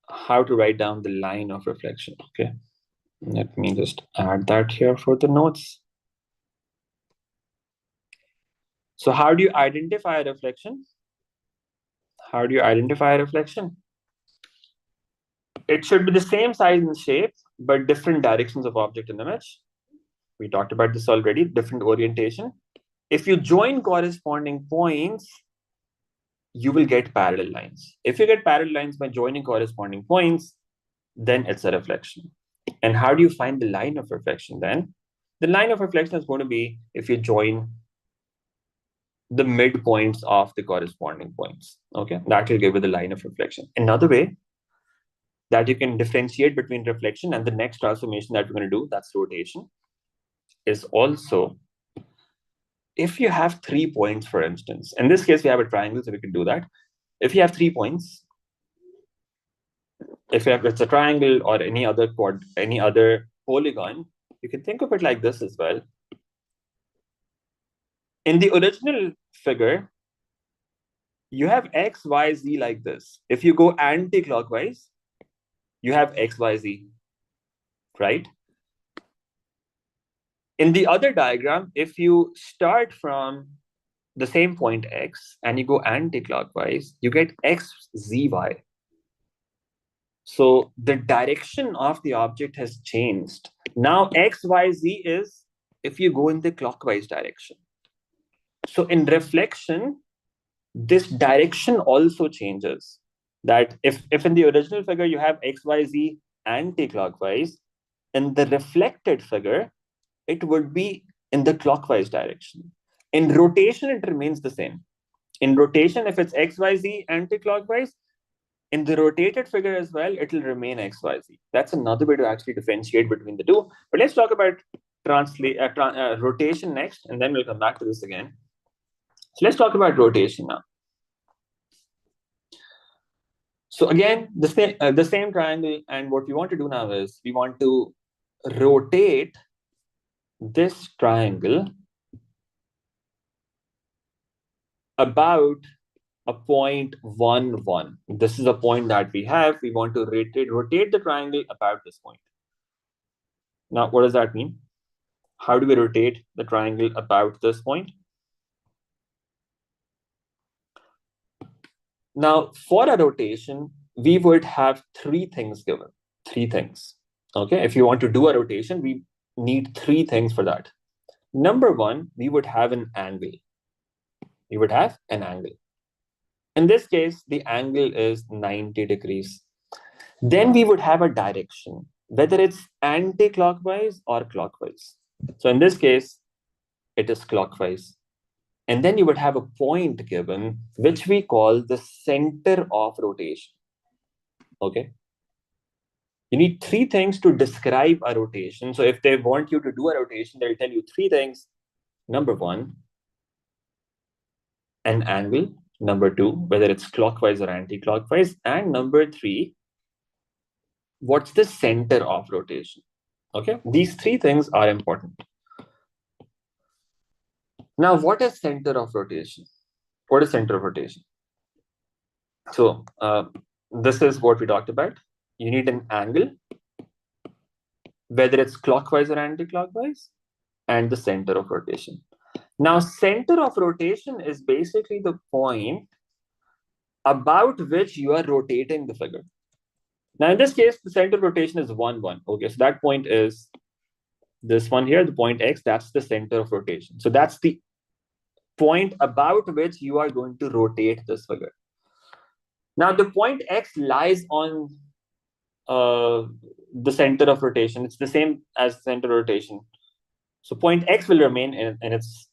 how to write down the line of reflection. Okay, let me just add that here for the notes. So how do you identify a reflection? How do you identify a reflection? It should be the same size and shape, but different directions of object and image. We talked about this already, different orientation. If you join corresponding points, you will get parallel lines. If you get parallel lines by joining corresponding points, then it's a reflection. And how do you find the line of reflection then? The line of reflection is going to be if you join the midpoints of the corresponding points. Okay, that will give you the line of reflection. Another way that you can differentiate between reflection and the next transformation that we're going to do, that's rotation, is also if you have 3 points, for instance. In this case, we have a triangle, so we can do that. If you have 3 points, if you have, it's a triangle or any other polygon, you can think of it like this as well. In the original figure, you have x, y, z like this. If you go anti-clockwise, you have x, y, z, right? In the other diagram, if you start from the same point x and you go anti-clockwise, you get x, z, y. So the direction of the object has changed. Now x, y, z is if you go in the clockwise direction. So in reflection, this direction also changes. That if in the original figure you have x, y, z anti-clockwise, in the reflected figure, it would be in the clockwise direction. In rotation, it remains the same. In rotation, if it's x, y, z anti-clockwise, in the rotated figure as well, it will remain x, y, z. That's another way to actually differentiate between the two. But let's talk about rotation next, and then we'll come back to this again. So let's talk about rotation now. So again, the same triangle, and what we want to do now is we want to rotate this triangle about a point 1, 1. This is a point that we have. We want to rotate the triangle about this point. Now, what does that mean? How do we rotate the triangle about this point? Now, for a rotation, we would have 3 things given. 3 things. Okay, if you want to do a rotation, we need 3 things for that. Number 1, we would have an angle. We would have an angle. In this case, the angle is 90 degrees. Then we would have a direction, whether it's anti-clockwise or clockwise. So in this case, it is clockwise. And then you would have a point given, which we call the center of rotation. Okay. You need 3 things to describe a rotation. So if they want you to do a rotation, they'll tell you 3 things. Number 1, an angle. Number 2, whether it's clockwise or anti-clockwise. And number 3, what's the center of rotation? Okay, these 3 things are important. Now, what is center of rotation? What is center of rotation? So this is what we talked about. You need an angle, whether it's clockwise or anti-clockwise, and the center of rotation. Now, center of rotation is basically the point about which you are rotating the figure. Now, in this case, the center of rotation is 1, 1. Okay, so that point is this one here, the point x, that's the center of rotation. So that's the point about which you are going to rotate this figure. Now, the point x lies on the center of rotation. It's the same as center of rotation. So point x will remain in its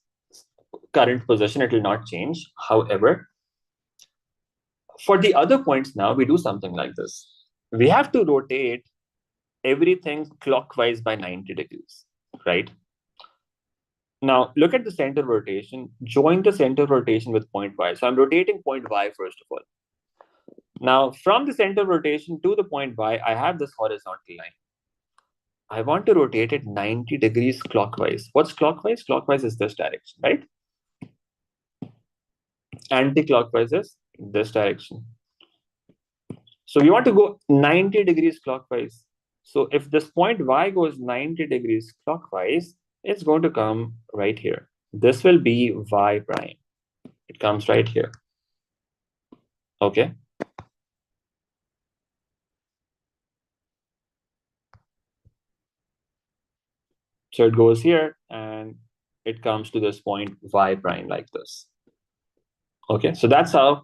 current position. It will not change. However, for the other points now, we do something like this. We have to rotate everything clockwise by 90 degrees, right? Now, look at the center of rotation. Join the center of rotation with point y. So I'm rotating point y first of all. Now, from the center of rotation to the point y, I have this horizontal line. I want to rotate it 90 degrees clockwise. What's clockwise? Clockwise is this direction, right? Anti-clockwise is this direction. So we want to go 90 degrees clockwise. So if this point y goes 90 degrees clockwise, it's going to come right here. This will be y prime. It comes right here. Okay. So it goes here and it comes to this point y prime like this. Okay, so that's how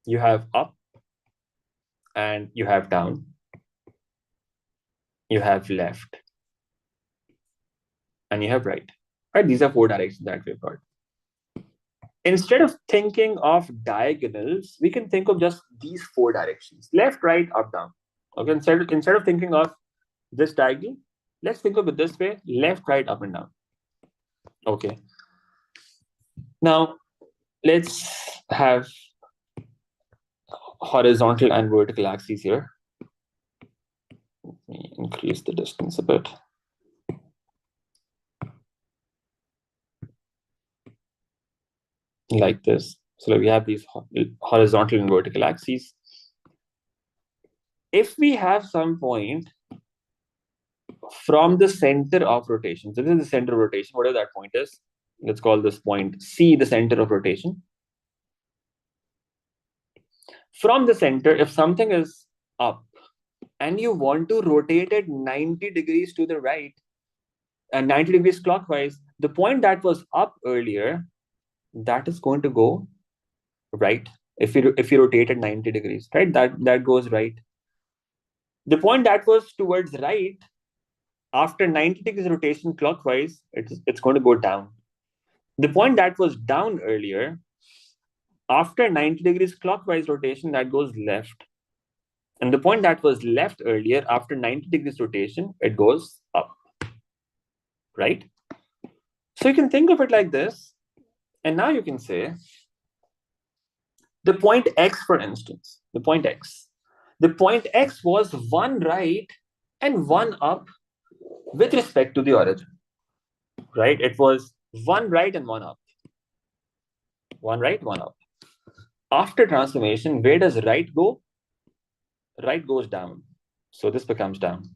you have up, and you have down, you have left, and you have right. Right? These are four directions that we've got. Instead of thinking of diagonals, we can think of just these four directions: left, right, up, down. Okay, instead of thinking of this diagonal, let's think of it this way: left, right, up, and down. Okay. Now let's have horizontal and vertical axes here. Let me increase the distance a bit. Like this. So we have these horizontal and vertical axes. If we have some point from the center of rotation, so this is the center of rotation, whatever that point is, let's call this point C the center of rotation. From the center, if something is up and you want to rotate it 90 degrees to the right and 90 degrees clockwise, the point that was up earlier, that is going to go right. If you rotate it 90 degrees, right, that goes right. The point that was towards right, after 90 degrees rotation clockwise, it's going to go down. The point that was down earlier, after 90 degrees clockwise rotation, that goes left. And the point that was left earlier, after 90 degrees rotation, it goes up, right? So you can think of it like this. And now you can say, the point X, for instance, the point X. The point X was one right and one up with respect to the origin, right? It was one right and one up. One right, one up. After transformation, where does right go? Right goes down. So this becomes down.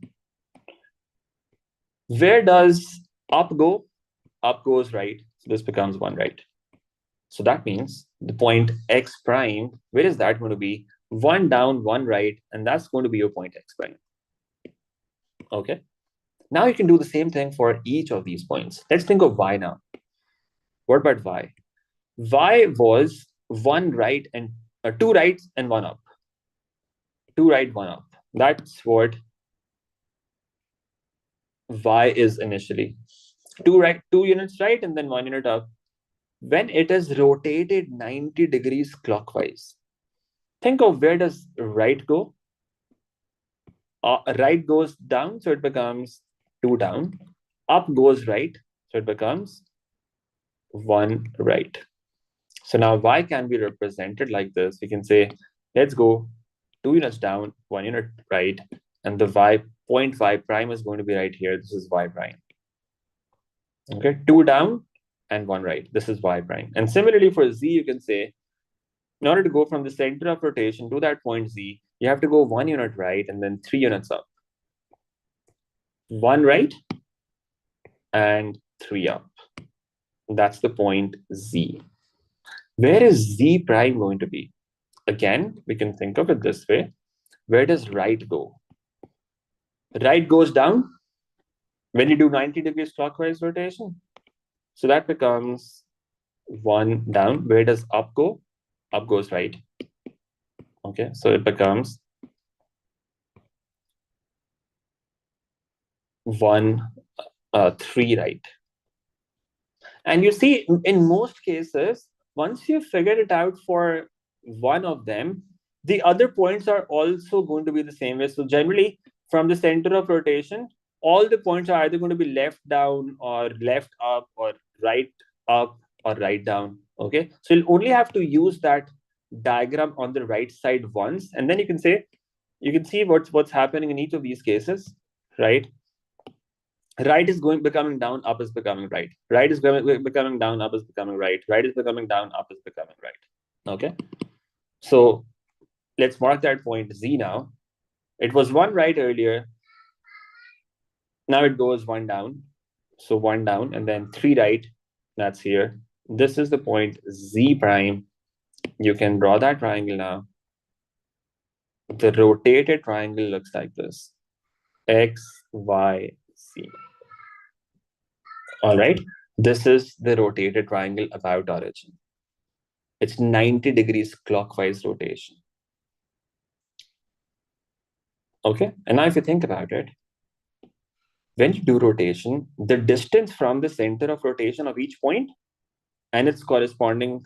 Where does up go? Up goes right. So this becomes one right. So that means the point X prime, where is that going to be? One down, one right, and that's going to be your point X prime. Okay. Now you can do the same thing for each of these points. Let's think of Y now. What about Y? Y was one right and two rights and one up. Two right, one up. That's what Y is initially. Two right, 2 units right, and then 1 unit up. When it is rotated 90 degrees clockwise, think of where does right go? Right goes down, so it becomes 2 down. Up goes right, so it becomes 1 right. So now Y can be represented like this. We can say, let's go 2 units down, 1 unit right, and the point Y prime is going to be right here. This is Y prime. Okay, 2 down and 1 right. This is Y prime. And similarly for Z, you can say, in order to go from the center of rotation to that point Z, you have to go 1 unit right and then 3 units up. 1 right and 3 up. That's the point Z. Where is Z prime going to be? Again, we can think of it this way. Where does right go? Right goes down when you do 90 degrees clockwise rotation. So that becomes 1 down. Where does up go? Up goes right. Okay, so it becomes 1, 3 right. And you see, in most cases, once you figure it out for one of them, the other points are also going to be the same way. So generally, from the center of rotation, all the points are either going to be left down or left up or right up or right down. Okay, so you'll only have to use that diagram on the right side once, and then you can see what's happening in each of these cases, right? Right is becoming down, up is becoming right. Right is becoming down, up is becoming right. Right is becoming down, up is becoming right. Okay. So let's mark that point Z now. It was 1 right earlier. Now it goes 1 down. So 1 down and then 3 right. That's here. This is the point Z prime. You can draw that triangle now. The rotated triangle looks like this. X, Y, Z. All right. This is the rotated triangle about origin. It's 90 degrees clockwise rotation. Okay, and now if you think about it, when you do rotation, the distance from the center of rotation of each point and its corresponding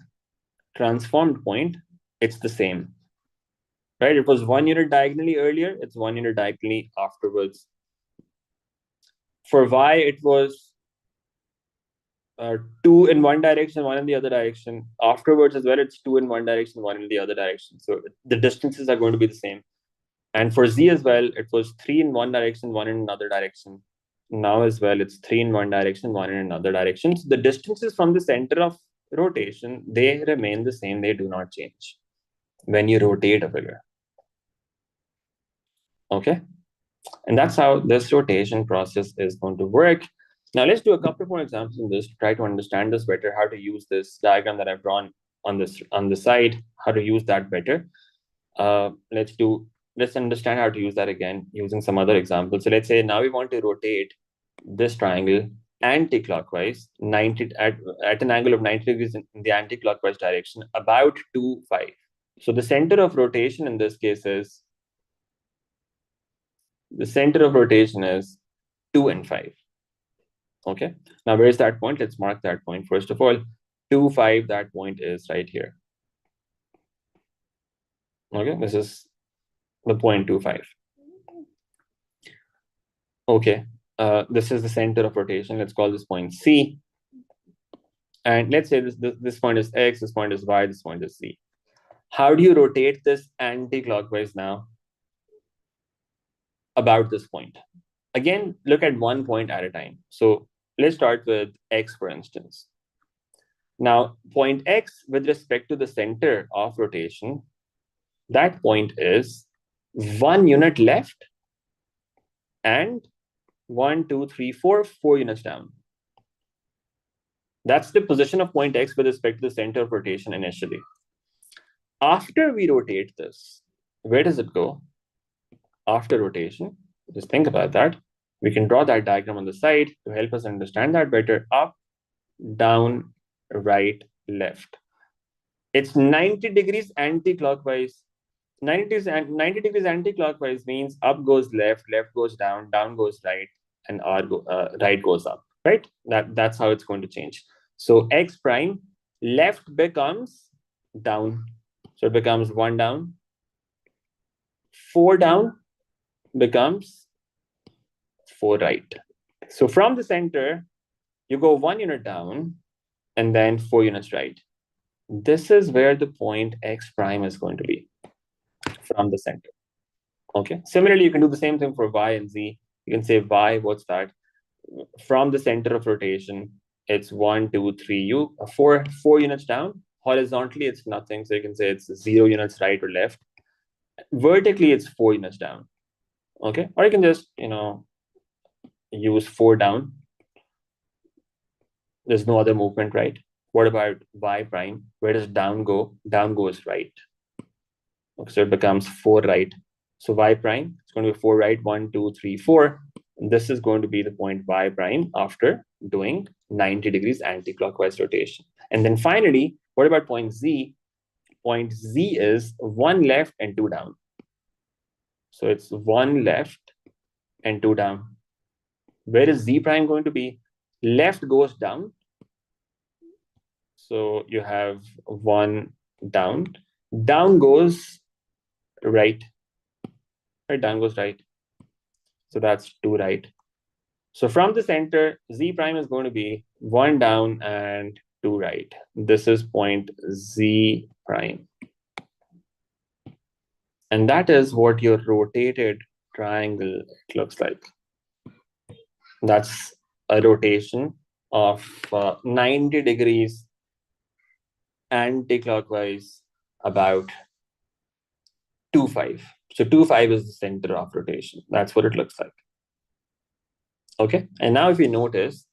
transformed point, it's the same, right? It was 1 unit diagonally earlier, it's 1 unit diagonally afterwards. For y, it was 2 in one direction, 1 in the other direction. Afterwards as well, it's 2 in one direction, 1 in the other direction. So the distances are going to be the same. And for z as well, it was 3 in one direction, 1 in another direction. Now as well, it's 3 in one direction, 1 in another direction. So the distances from the center of rotation, they remain the same. They do not change when you rotate a figure. Okay. And that's how this rotation process is going to work. Now let's do a couple more examples in this to try to understand this better, how to use this diagram that I've drawn on the side, how to use that better. Let's understand how to use that again using some other examples. So let's say now we want to rotate this triangle anti-clockwise 90 at an angle of 90 degrees in the anti-clockwise direction about 2, 5. So the center of rotation in this case is the center of rotation is 2 and 5. Okay, now where is that point? Let's mark that point. First of all, 2, 5, that point is right here. Okay, this is the point 2, 5. Okay, this is the center of rotation. Let's call this point C. And let's say this point is X, this point is Y, this point is Z. How do you rotate this anti-clockwise now about this point? Again, look at one point at a time. So let's start with X, for instance. Now, point X with respect to the center of rotation, that point is 1 unit left and 1, 2, 3, 4, 4 units down. That's the position of point X with respect to the center of rotation initially. After we rotate this, where does it go? After rotation, just think about that. We can draw that diagram on the side to help us understand that better. Up, down, right, left. It's 90 degrees anti-clockwise. 90 degrees anti-clockwise means up goes left, left goes down, down goes right, and right goes up, right? That's how it's going to change. So X prime, left becomes down. So it becomes 1 down. 4 down becomes 4 right. So from the center, you go 1 unit down and then 4 units right. This is where the point X prime is going to be from the center. Okay. Similarly, you can do the same thing for Y and Z. You can say Y, what's that? From the center of rotation, it's 1, 2, 3, 4 units down. Horizontally, it's nothing. So you can say it's 0 units right or left. Vertically, it's 4 units down. Okay. Or you can just, use 4 down. There's no other movement, right? What about Y prime? Where does down go? Down goes right. Okay, so it becomes 4 right. So Y prime, it's going to be 4 right, 1, 2, 3, 4. And this is going to be the point Y prime after doing 90 degrees anti-clockwise rotation. And then finally, what about point Z? Point Z is 1 left and 2 down. So it's 1 left and 2 down. Where is Z prime going to be? Left goes down. So you have 1 down. Down goes right. Right, down goes right. So that's 2 right. So from the center, Z prime is going to be 1 down and 2 right. This is point Z prime. And that is what your rotated triangle looks like. That's a rotation of 90 degrees anti-clockwise about 2, 5. So 2, 5 is the center of rotation. That's what it looks like. Okay. And now if you notice,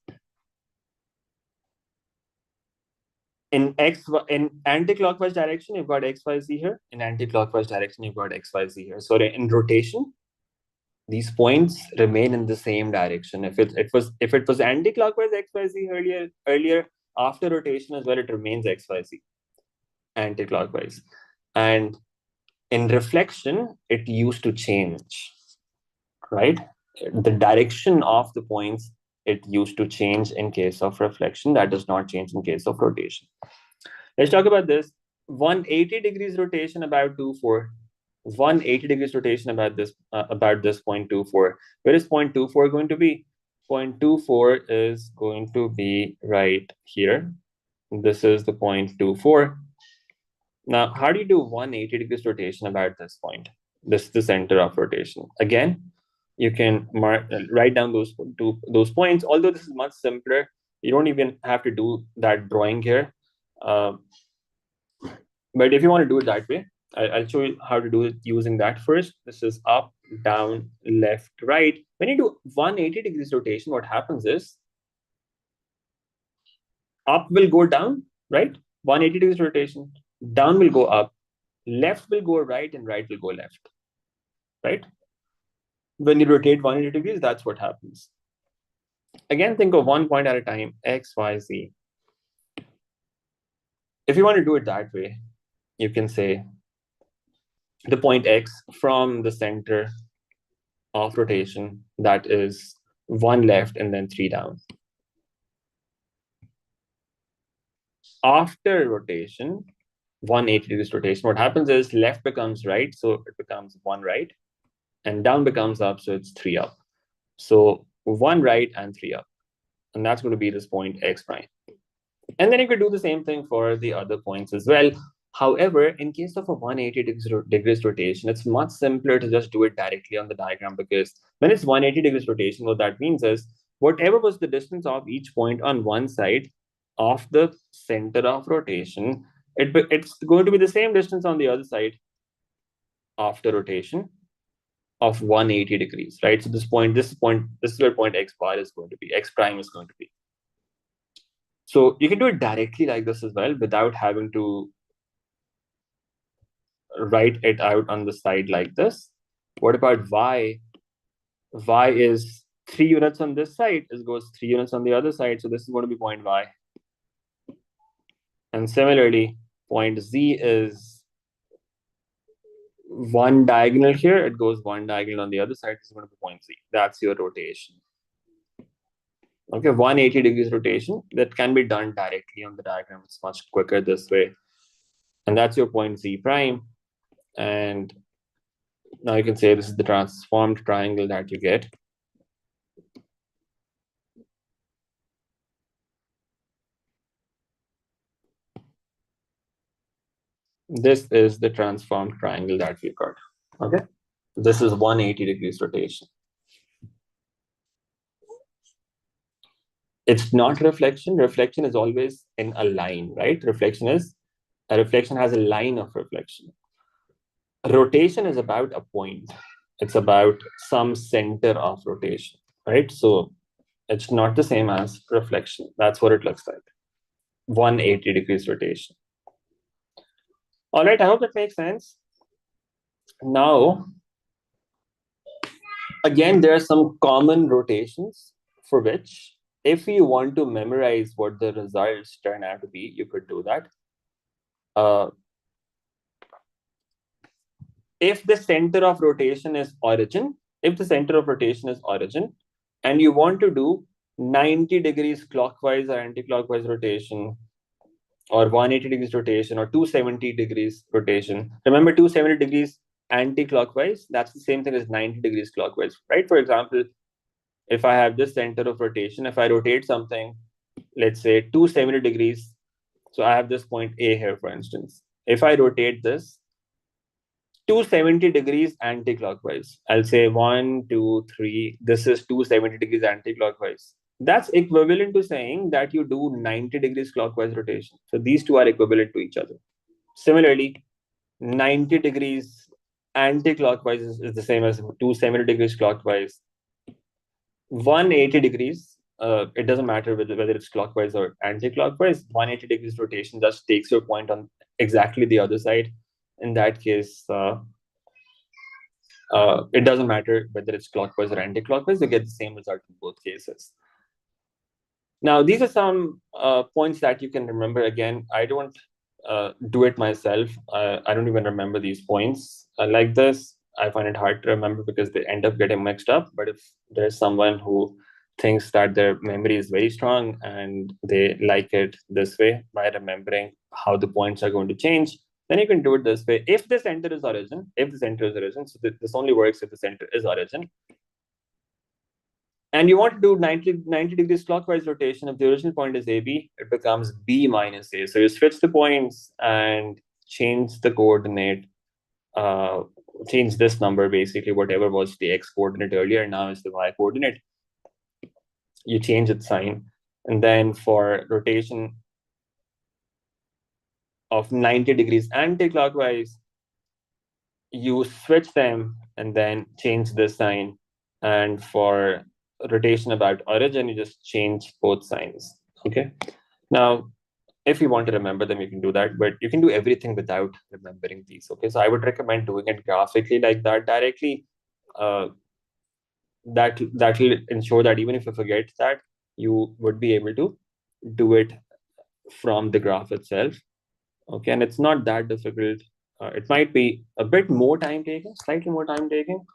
in anti-clockwise direction, you've got X, Y, Z here. In anti-clockwise direction, you've got X, Y, Z here. So in rotation, these points remain in the same direction. If it was anti-clockwise X, Y, Z earlier, after rotation as well, it remains X, Y, Z. anti-clockwise. And in reflection, it used to change, right? The direction of the points, it used to change in case of reflection. That does not change in case of rotation. Let's talk about this. 180 degrees rotation about 2, 4. 180 degrees rotation about this point 2, 4. Where is point 2, 4 going to be? Point 2, 4 is going to be right here. This is the point 2, 4. Now, how do you do 180 degrees rotation about this point? This is the center of rotation. Again, you can write down those points. Although this is much simpler, you don't even have to do that drawing here. But if you want to do it that way, I'll show you how to do it using that first. This is up, down, left, right. When you do 180 degrees rotation, what happens is up will go down, right? 180 degrees rotation. Down will go up, left will go right, and right will go left, right? When you rotate 180 degrees, that's what happens. Again, think of one point at a time, X, Y, Z. If you want to do it that way, you can say the point X from the center of rotation, that is 1 left and then 3 down. After rotation, 180 degrees rotation, what happens is left becomes right, so it becomes 1 right, and down becomes up, so it's 3 up. So 1 right and 3 up. And that's going to be this point X prime. And then you could do the same thing for the other points as well. However, in case of a 180 degrees rotation, it's much simpler to just do it directly on the diagram, because when it's 180 degrees rotation, what that means is whatever was the distance of each point on one side of the center of rotation, it's going to be the same distance on the other side after rotation of 180 degrees, right? So this is where point X bar is going to be, X prime is going to be. So you can do it directly like this as well without having to write it out on the side like this. What about Y? Y is 3 units on this side, it goes 3 units on the other side. So this is going to be point Y. And similarly, point Z is 1 diagonal here, it goes 1 diagonal on the other side. This is going to be point Z. That's your rotation. Okay, 180 degrees rotation, that can be done directly on the diagram. It's much quicker this way. And that's your point Z prime. And now you can say this is the transformed triangle that you get. This is the transformed triangle that we got. Okay, this is 180 degrees rotation. It's not reflection. Reflection is always in a line, right? Reflection has a line of reflection. Rotation is about a point. It's about some center of rotation, right? So it's not the same as reflection. That's what it looks like. 180 degrees rotation. All right, I hope that makes sense. Now, again, there are some common rotations for which, if you want to memorize what the results turn out to be, you could do that. If the center of rotation is origin, and you want to do 90 degrees clockwise or anti-clockwise rotation, or 180 degrees rotation, or 270 degrees rotation. Remember, 270 degrees anti-clockwise, that's the same thing as 90 degrees clockwise, right? For example, if I have this center of rotation, if I rotate something, let's say 270 degrees, so I have this point A here, for instance. If I rotate this 270 degrees anti-clockwise, I'll say 1, 2, 3, this is 270 degrees anti-clockwise. That's equivalent to saying that you do 90 degrees clockwise rotation. So these two are equivalent to each other. Similarly, 90 degrees anti-clockwise is the same as 270 degrees clockwise. 180 degrees, it doesn't matter whether it's clockwise or anti-clockwise. 180 degrees rotation just takes your point on exactly the other side. In that case, it doesn't matter whether it's clockwise or anti-clockwise, you get the same result in both cases. Now, these are some points that you can remember. Again, I don't do it myself. I don't even remember these points like this. I find it hard to remember because they end up getting mixed up. But if there's someone who thinks that their memory is very strong and they like it this way by remembering how the points are going to change, then you can do it this way. If the center is origin, so this only works if the center is origin. And you want to do 90 degrees clockwise rotation. If the original point is AB, it becomes B minus A. So you switch the points and change the coordinate, change this number, basically, whatever was the X coordinate earlier, now is the Y coordinate. You change its sign. And then for rotation of 90 degrees anti-clockwise, you switch them and then change this sign. And for rotation about origin, you just change both signs. Okay. Now, if you want to remember them, you can do that, but you can do everything without remembering these. Okay. So I would recommend doing it graphically like that directly. That will ensure that even if you forget that, you would be able to do it from the graph itself. Okay. And it's not that difficult. It might be a bit more time taking, slightly more time taking,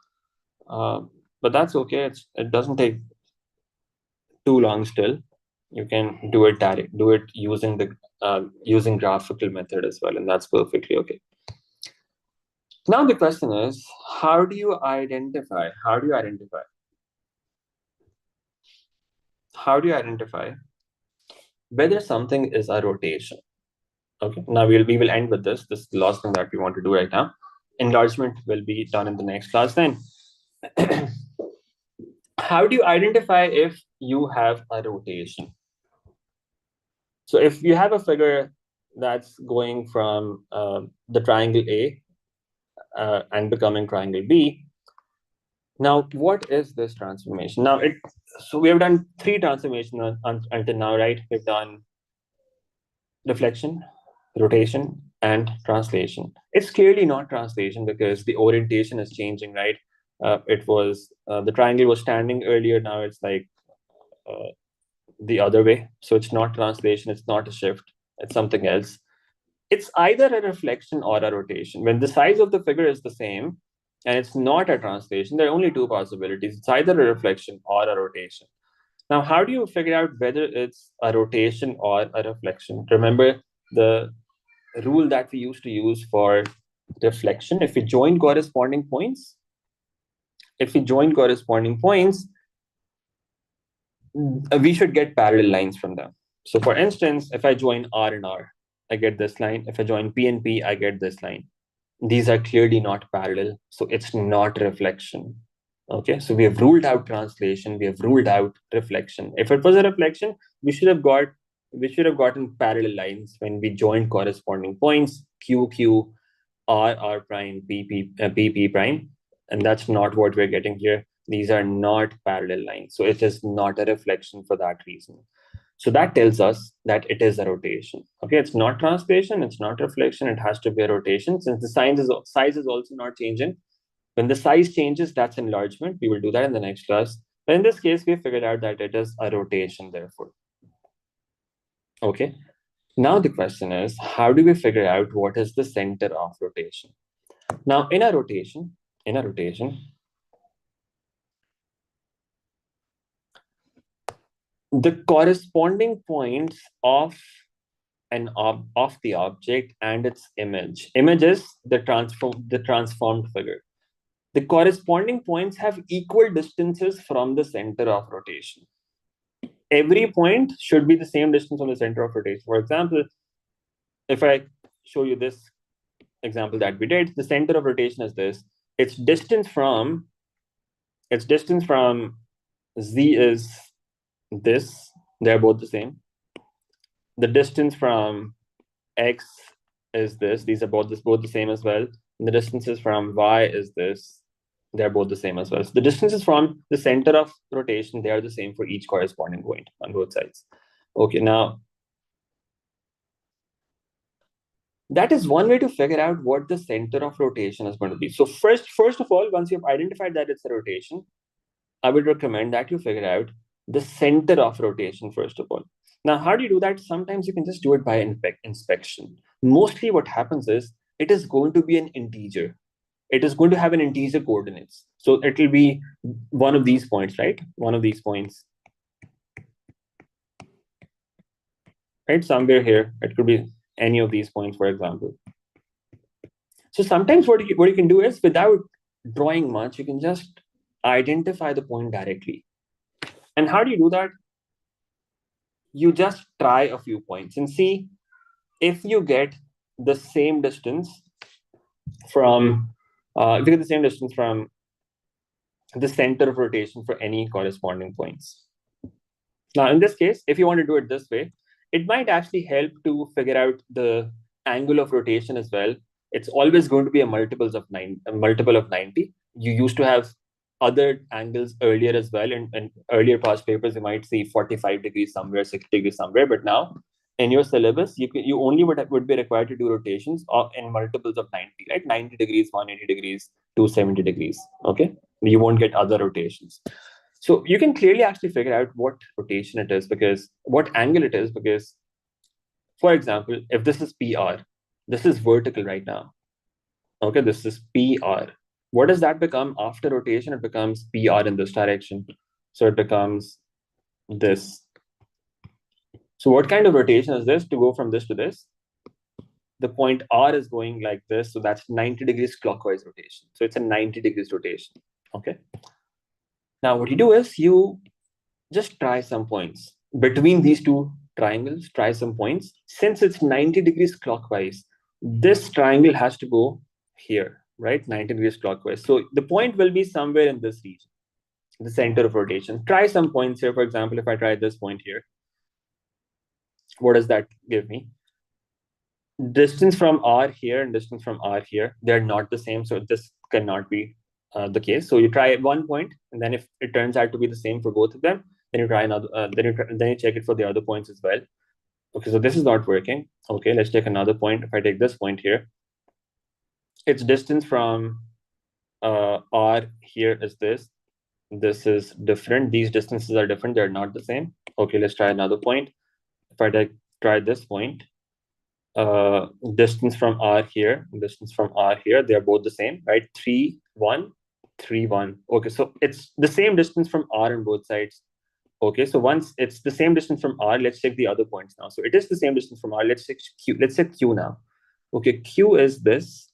but that's okay. It doesn't take too long still. You can do it using the using graphical method as well, and that's perfectly okay. Now the question is, how do you identify whether something is a rotation? Okay, now we will end with this. This is the last thing that we want to do right now. Enlargement will be done in the next class then. How do you identify if you have a rotation? So if you have a figure that's going from the triangle A and becoming triangle B, now what is this transformation? So we have done 3 transformations until now, right? We've done deflection, rotation, and translation. It's clearly not translation because the orientation is changing, right? It was the triangle was standing earlier, now it's like the other way. So it's not translation, it's not a shift, it's something else. It's either a reflection or a rotation. When the size of the figure is the same and it's not a translation, there are only 2 possibilities. It's either a reflection or a rotation. Now, how do you figure out whether it's a rotation or a reflection? Remember the rule that we used to use for reflection. If we join corresponding points, we should get parallel lines from them. So for instance, if I join R and R, I get this line. If I join P and P, I get this line. These are clearly not parallel, so it's not reflection. Okay, so we have ruled out translation, we have ruled out reflection. If it was a reflection, we should have gotten parallel lines when we joined corresponding points, Q, Q, R, R prime, P, P, P, P prime. And that's not what we're getting here. These are not parallel lines. So it is not a reflection for that reason. So that tells us that it is a rotation. Okay, it's not translation, it's not reflection, it has to be a rotation. Since the size is also not changing. When the size changes, that's enlargement. We will do that in the next class. But in this case, we figured out that it is a rotation, therefore. Okay. Now the question is, how do we figure out what is the center of rotation? Now, in a rotation, the corresponding points of the object and its image. Image is the transformed figure. The corresponding points have equal distances from the center of rotation. Every point should be the same distance from the center of rotation. For example, if I show you this example that we did, the center of rotation is this. Its distance from Z is this. They're both the same. The distance from X is this. These are both the same as well. And the distances from Y is this. They're both the same as well. So the distances from the center of rotation, they are the same for each corresponding point on both sides. Okay, now that is one way to figure out what the center of rotation is going to be. So first of all, once you've identified that it's a rotation, I would recommend that you figure out the center of rotation, first of all. Now, how do you do that? Sometimes you can just do it by inspection. Mostly what happens is it is going to be an integer. It is going to have an integer coordinates. So it will be one of these points, right? One of these points, right? Somewhere here. It could be any of these points, for example. So sometimes what you can do is, without drawing much, you can just identify the point directly. And how do you do that? You just try a few points and see if you get the same distance from if you get the same distance from the center of rotation for any corresponding points. Now, in this case, if you want to do it this way, it might actually help to figure out the angle of rotation as well. It's always going to be a multiple of 90. You used to have other angles earlier as well. In earlier past papers, you might see 45 degrees somewhere, 60 degrees somewhere. But now in your syllabus, you only would be required to do rotations in multiples of 90, right? 90 degrees, 180 degrees, 270 degrees. Okay. You won't get other rotations. So you can clearly actually figure out what rotation it is, because what angle it is, because, for example, if this is PR, this is vertical right now. Okay, this is PR. What does that become after rotation? It becomes PR in this direction. So it becomes this. So what kind of rotation is this to go from this to this? The point R is going like this. So that's 90 degrees clockwise rotation. So it's a 90 degrees rotation. Okay. Now what you do is you just try some points between these two triangles. Try some points. Since it's 90 degrees clockwise, this triangle has to go here, right? 90 degrees clockwise. So the point will be somewhere in this region, the center of rotation. Try some points here. For example, if I try this point here, what does that give me? Distance from R here and distance from R here, they're not the same. So this cannot be the case. So you try at one point, and then if it turns out to be the same for both of them, then you try another. Then you check it for the other points as well. Okay, so this is not working. Okay, let's take another point. If I take this point here, its distance from R here is this. This is different. These distances are different. They're not the same. Okay, let's try another point. If I try this point, distance from R here, distance from R here, they're both the same, right? 3, 1, 3, 1. Okay, so it's the same distance from R on both sides. Okay, so once it's the same distance from R, let's check the other points now. So it is the same distance from R. Let's check Q. Let's check Q now. Okay, Q is this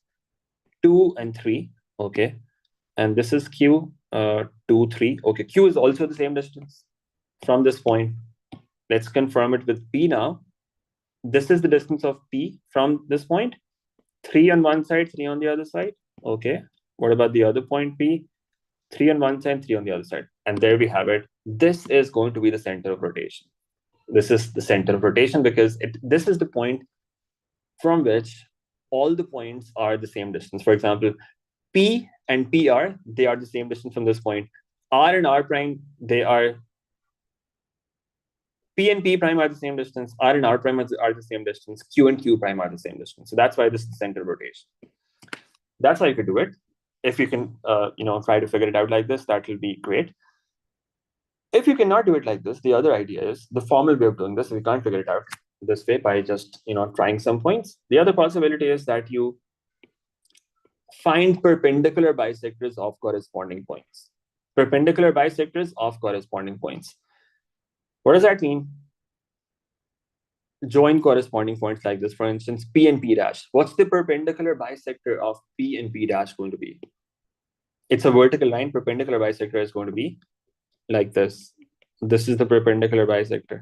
2 and 3. Okay, and this is Q 2, 3. Okay, Q is also the same distance from this point. Let's confirm it with P now. This is the distance of P from this point. 3 on one side, 3 on the other side. Okay. What about the other point P? 3 on one side, 3 on the other side. And there we have it. This is going to be the center of rotation. This is the center of rotation because this is the point from which all the points are the same distance. For example, P and PR, they are the same distance from this point. R and R prime, they are P and P prime are the same distance. R and R prime are the same distance. Q and Q prime are the same distance. So that's why this is the center of rotation. That's how you could do it. If you can, try to figure it out like this, that will be great. If you cannot do it like this, the other idea is the formal way of doing this. If you can't figure it out this way by just, trying some points. The other possibility is that you find perpendicular bisectors of corresponding points. Perpendicular bisectors of corresponding points. What does that mean? Join corresponding points like this. For instance, P and P dash. What's the perpendicular bisector of P and P dash going to be? It's a vertical line. Perpendicular bisector is going to be like this. This is the perpendicular bisector.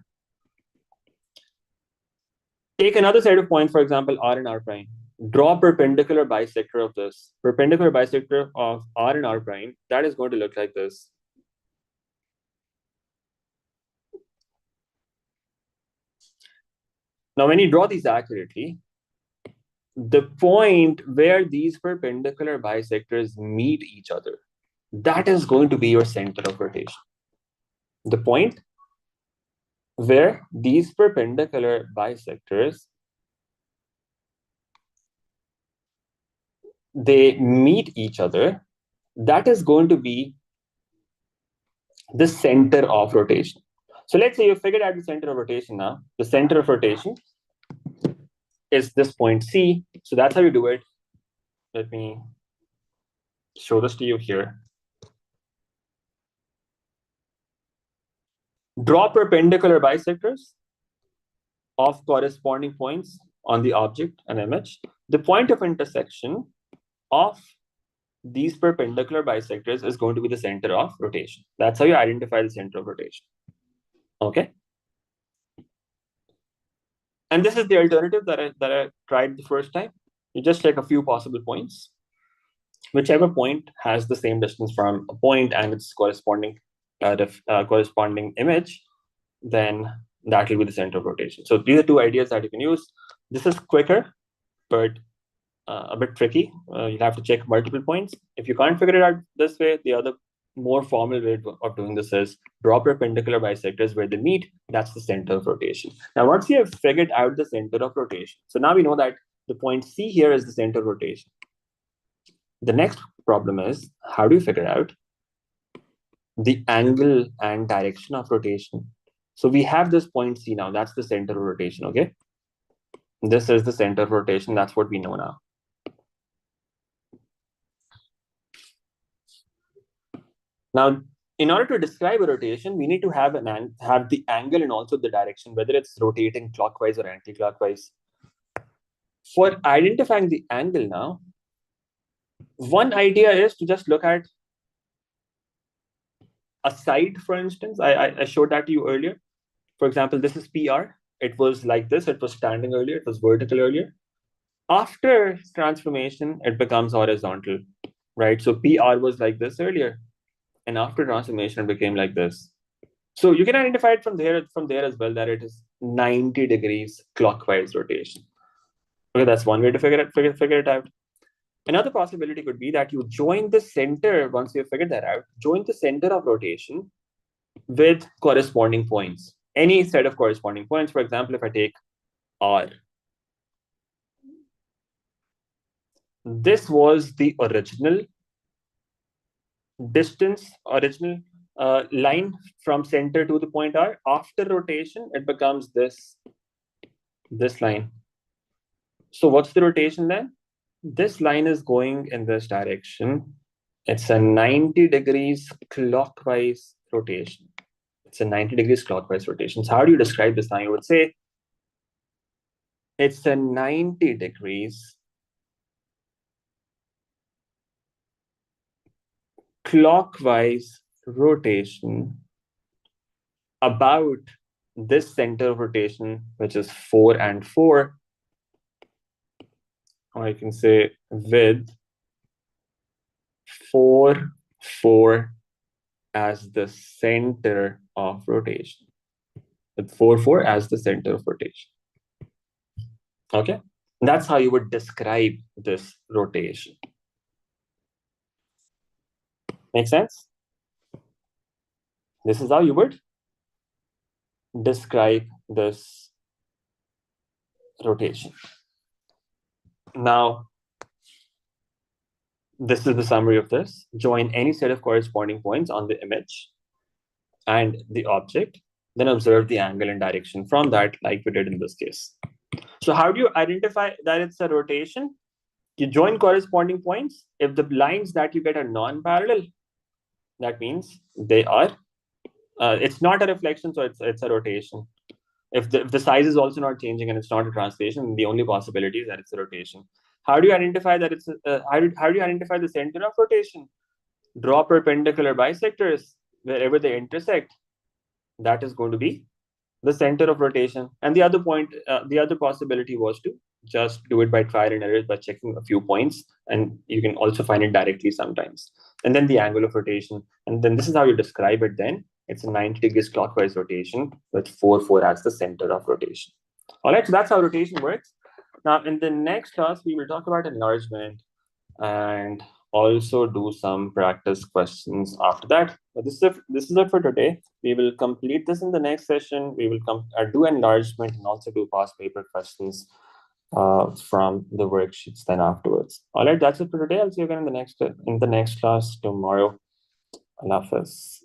Take another set of points, for example, R and R prime. Draw perpendicular bisector of this. Perpendicular bisector of R and R prime, that is going to look like this. Now, when you draw these accurately, the point where these perpendicular bisectors meet each other, that is going to be your center of rotation. The point where these perpendicular bisectors, they meet each other, that is going to be the center of rotation. So let's say you figured out the center of rotation now. The center of rotation is this point C. So that's how you do it. Let me show this to you here. Draw perpendicular bisectors of corresponding points on the object and image. The point of intersection of these perpendicular bisectors is going to be the center of rotation. That's how you identify the center of rotation. Okay. And this is the alternative that I tried the first time. You just take a few possible points. Whichever point has the same distance from a point and its corresponding image, then that will be the center of rotation. So these are two ideas that you can use. This is quicker, but a bit tricky. You'll have to check multiple points. If you can't figure it out this way, the other more formal way of doing this is draw perpendicular bisectors where they meet. That's the center of rotation. Now, once you have figured out the center of rotation, so now we know that the point C here is the center of rotation. The next problem is, how do you figure out the angle and direction of rotation? So we have this point C now. That's the center of rotation, okay? This is the center of rotation. That's what we know now. Now, in order to describe a rotation, we need to have the angle and also the direction, whether it's rotating clockwise or anti-clockwise. For identifying the angle now, one idea is to just look at a side, for instance. I showed that to you earlier. For example, this is PR. It was like this. It was standing earlier. It was vertical earlier. After transformation, it becomes horizontal, right? So PR was like this earlier. And after transformation, it became like this. So you can identify it from there as well, that it is 90 degrees clockwise rotation. Okay, that's one way to figure it out. Another possibility could be that you join the center, once you figured that out, join the center of rotation with corresponding points. Any set of corresponding points. For example, if I take R, this was the original distance, original line from center to the point R. After rotation, it becomes this line. So what's the rotation then? This line is going in this direction. It's a 90 degrees clockwise rotation. It's a 90 degrees clockwise rotation. So how do you describe this line? You would say it's a 90 degrees clockwise rotation about this center of rotation, which is 4 and 4. Or I can say with 4, 4 as the center of rotation. With 4, 4 as the center of rotation. Okay? That's how you would describe this rotation. Make sense? This is how you would describe this rotation. Now, this is the summary of this. Join any set of corresponding points on the image and the object, then observe the angle and direction from that, like we did in this case. So how do you identify that it's a rotation? You join corresponding points. If the lines that you get are non-parallel, that means they are, it's not a reflection, so it's a rotation. If the size is also not changing and it's not a translation, the only possibility is that it's a rotation. How do you identify that it's how do you identify the center of rotation? Draw perpendicular bisectors wherever they intersect. That is going to be the center of rotation. And the other possibility was to just do it by trial and error by checking a few points, and you can also find it directly sometimes. And then the angle of rotation, and then this is how you describe it. Then it's a 90 degrees clockwise rotation with 4, 4 as the center of rotation. All right, so that's how rotation works. Now, in the next class, we will talk about enlargement and also do some practice questions after that. But this is it for today. We will complete this in the next session. We will do enlargement and also do past paper questions from the worksheets then afterwards. All right, that's it for today. I'll see you again in the next class tomorrow. Allah Hafiz.